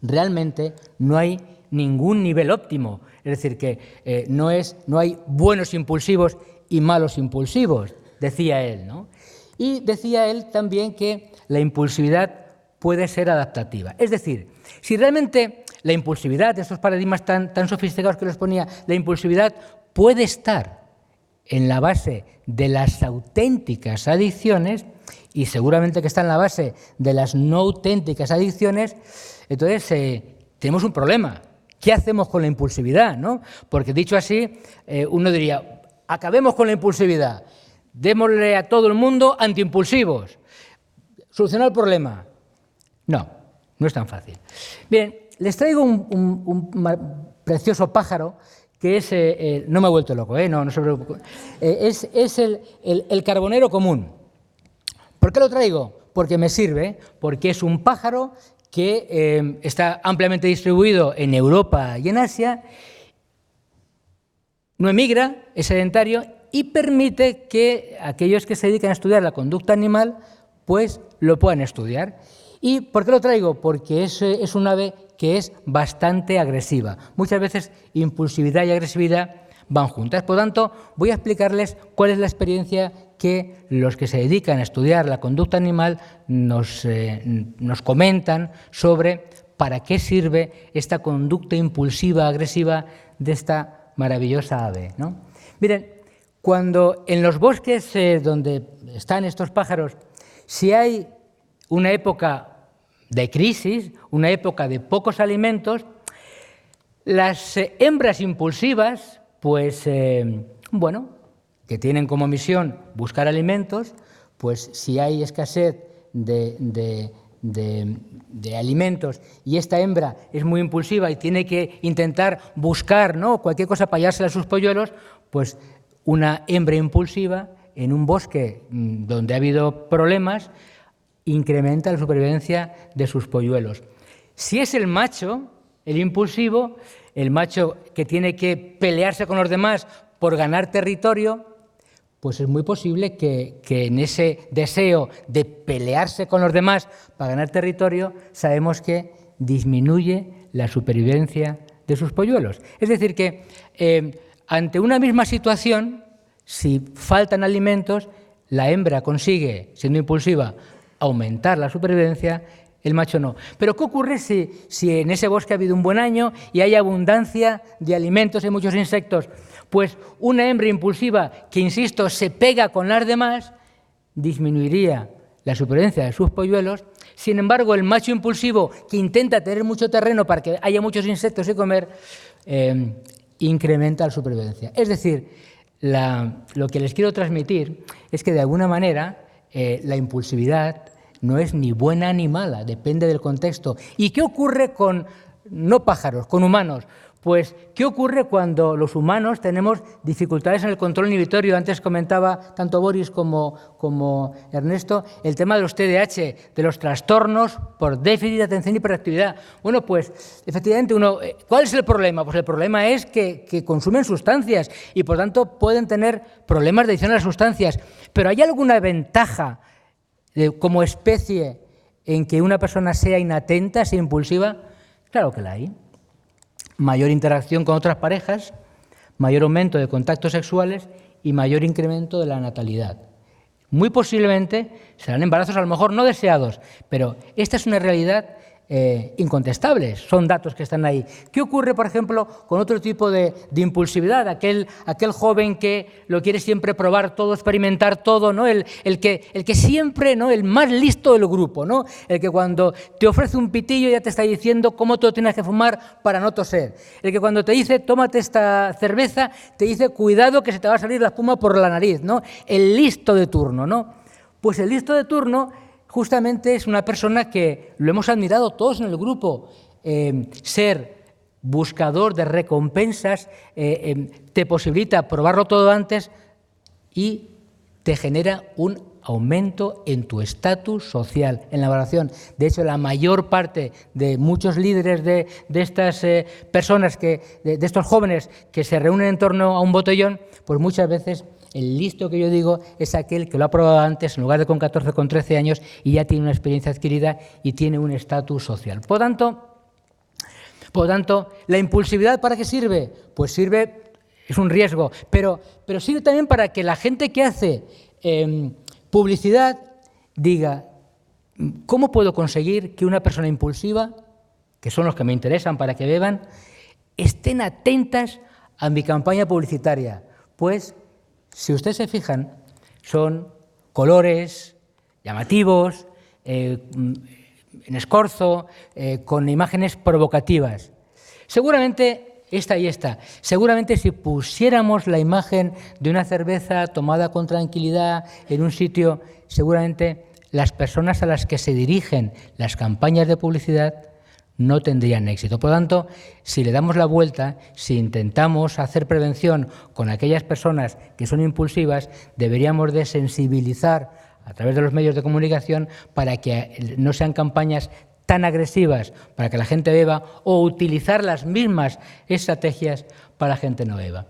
realmente no hay ningún nivel óptimo. Es decir, que no hay buenos impulsivos y malos impulsivos, decía él, ¿no? Y decía él también que la impulsividad puede ser adaptativa. Es decir, si realmente la impulsividad, estos paradigmas tan sofisticados que les ponía, la impulsividad puede estar en la base de las auténticas adicciones y seguramente que está en la base de las no auténticas adicciones, entonces tenemos un problema. ¿Qué hacemos con la impulsividad, ¿no? Porque dicho así, uno diría, acabemos con la impulsividad, démosle a todo el mundo antiimpulsivos, solucionar el problema. No, no es tan fácil. Bien, les traigo un precioso pájaro que es, no me he vuelto loco, no se preocupen, es el carbonero común. ¿Por qué lo traigo? Porque me sirve, porque es un pájaro que está ampliamente distribuido en Europa y en Asia, no emigra, es sedentario y permite que aquellos que se dedican a estudiar la conducta animal pues lo puedan estudiar. ¿Y por qué lo traigo? Porque es un ave que es bastante agresiva. Muchas veces impulsividad y agresividad van juntas. Por lo tanto, voy a explicarles cuál es la experiencia que los que se dedican a estudiar la conducta animal nos comentan sobre para qué sirve esta conducta impulsiva, agresiva de esta maravillosa ave, ¿no? Miren, cuando en los bosques donde están estos pájaros, si hay una época de crisis, una época de pocos alimentos, las hembras impulsivas, pues, bueno, que tienen como misión buscar alimentos, pues si hay escasez de alimentos y esta hembra es muy impulsiva y tiene que intentar buscar, ¿no?, cualquier cosa para hallársela a sus polluelos, pues una hembra impulsiva en un bosque donde ha habido problemas incrementa la supervivencia de sus polluelos. Si es el macho, el impulsivo, el macho que tiene que pelearse con los demás por ganar territorio, pues es muy posible que en ese deseo de pelearse con los demás para ganar territorio, sabemos que disminuye la supervivencia de sus polluelos. Es decir, que ante una misma situación, si faltan alimentos, la hembra consigue, siendo impulsiva, aumentar la supervivencia, el macho no. Pero ¿qué ocurre si en ese bosque ha habido un buen año y hay abundancia de alimentos y muchos insectos? Pues una hembra impulsiva que, insisto, se pega con las demás, disminuiría la supervivencia de sus polluelos. Sin embargo, el macho impulsivo, que intenta tener mucho terreno para que haya muchos insectos y comer, incrementa la supervivencia. Es decir, lo que les quiero transmitir es que, de alguna manera, la impulsividad no es ni buena ni mala, depende del contexto. ¿Y qué ocurre con, no pájaros, con humanos? Pues, ¿qué ocurre cuando los humanos tenemos dificultades en el control inhibitorio? Antes comentaba tanto Boris como Ernesto el tema de los TDAH, de los trastornos por déficit de atención y hiperactividad. Bueno, pues, efectivamente, ¿cuál es el problema? Pues el problema es que consumen sustancias y, por tanto, pueden tener problemas de adicción a las sustancias. Pero ¿hay alguna ventaja como especie en que una persona sea inatenta, sea impulsiva? Claro que la hay. Mayor interacción con otras parejas, mayor aumento de contactos sexuales y mayor incremento de la natalidad. Muy posiblemente serán embarazos a lo mejor no deseados, pero esta es una realidad incontestable, son datos que están ahí. ¿Qué ocurre, por ejemplo, con otro tipo de impulsividad? Aquel joven que lo quiere siempre probar todo, experimentar todo, ¿no? El que siempre, ¿no?, el más listo del grupo, ¿no? El que cuando te ofrece un pitillo ya te está diciendo cómo te lo tienes que fumar para no toser. El que cuando te dice tómate esta cerveza, te dice cuidado que se te va a salir la espuma por la nariz, ¿no? El listo de turno, ¿no? Pues el listo de turno justamente es una persona que lo hemos admirado todos en el grupo, ser buscador de recompensas, te posibilita probarlo todo antes y te genera un aumento en tu estatus social, en la valoración. De hecho, la mayor parte de muchos líderes de estas personas, de estos jóvenes que se reúnen en torno a un botellón, pues muchas veces el listo que yo digo es aquel que lo ha probado antes, en lugar de con 14 con 13 años, y ya tiene una experiencia adquirida y tiene un estatus social. Por tanto, ¿la impulsividad para qué sirve? Pues sirve, es un riesgo, pero sirve también para que la gente que hace publicidad diga, ¿cómo puedo conseguir que una persona impulsiva, que son los que me interesan para que beban, estén atentas a mi campaña publicitaria? Pues si ustedes se fijan, son colores llamativos, en escorzo, con imágenes provocativas. Seguramente esta y esta. Seguramente si pusiéramos la imagen de una cerveza tomada con tranquilidad en un sitio, seguramente las personas a las que se dirigen las campañas de publicidad no tendrían éxito. Por lo tanto, si le damos la vuelta, si intentamos hacer prevención con aquellas personas que son impulsivas, deberíamos de sensibilizar a través de los medios de comunicación para que no sean campañas tan agresivas para que la gente beba o utilizar las mismas estrategias para que la gente no beba.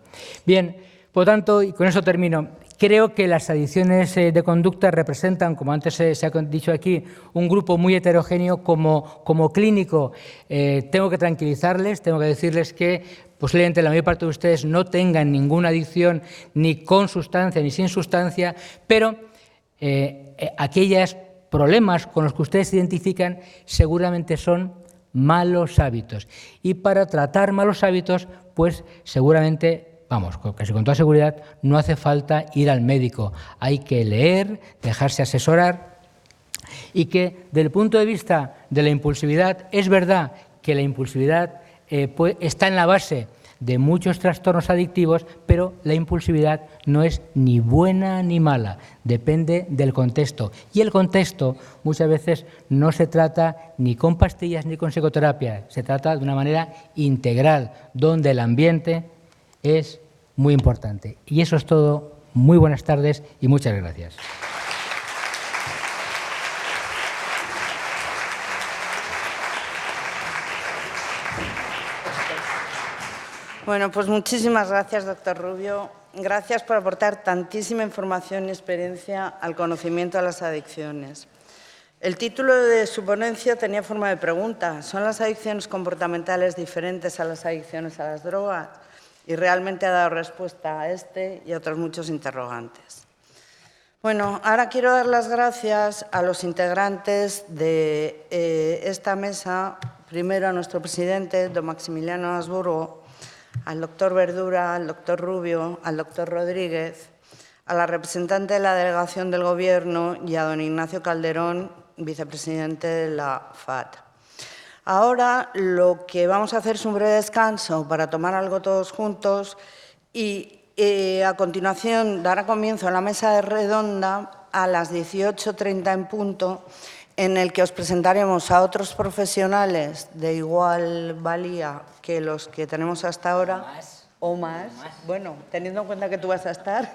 Bien, por lo tanto, y con eso termino, creo que las adicciones de conducta representan, como antes se ha dicho aquí, un grupo muy heterogéneo. Como clínico tengo que tranquilizarles, tengo que decirles que posiblemente la mayor parte de ustedes no tengan ninguna adicción ni con sustancia ni sin sustancia, pero aquellos problemas con los que ustedes se identifican seguramente son malos hábitos. Y para tratar malos hábitos, pues seguramente, vamos, casi con toda seguridad, no hace falta ir al médico. Hay que leer, dejarse asesorar y que, desde el punto de vista de la impulsividad, es verdad que la impulsividad está en la base de muchos trastornos adictivos, pero la impulsividad no es ni buena ni mala, depende del contexto. Y el contexto muchas veces no se trata ni con pastillas ni con psicoterapia, se trata de una manera integral, donde el ambiente es muy importante. Y eso es todo. Muy buenas tardes y muchas gracias. Bueno, pues muchísimas gracias, doctor Rubio. Gracias por aportar tantísima información y experiencia al conocimiento de las adicciones. El título de su ponencia tenía forma de pregunta. ¿Son las adicciones comportamentales diferentes a las adicciones a las drogas? Y realmente ha dado respuesta a este y a otros muchos interrogantes. Bueno, ahora quiero dar las gracias a los integrantes de esta mesa. Primero a nuestro presidente, don Maximiliano Habsburgo, al doctor Verdura, al doctor Rubio, al doctor Rodríguez, a la representante de la delegación del Gobierno y a don Ignacio Calderón, vicepresidente de la FAT. Ahora lo que vamos a hacer es un breve descanso para tomar algo todos juntos y a continuación dará comienzo a la mesa redonda a las 18:30 en punto, en el que os presentaremos a otros profesionales de igual valía que los que tenemos hasta ahora, o más. Bueno, teniendo en cuenta que tú vas a estar,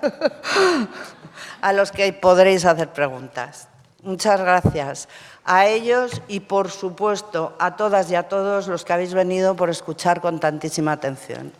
a los que podréis hacer preguntas. Muchas gracias a ellos y, por supuesto, a todas y a todos los que habéis venido por escuchar con tantísima atención.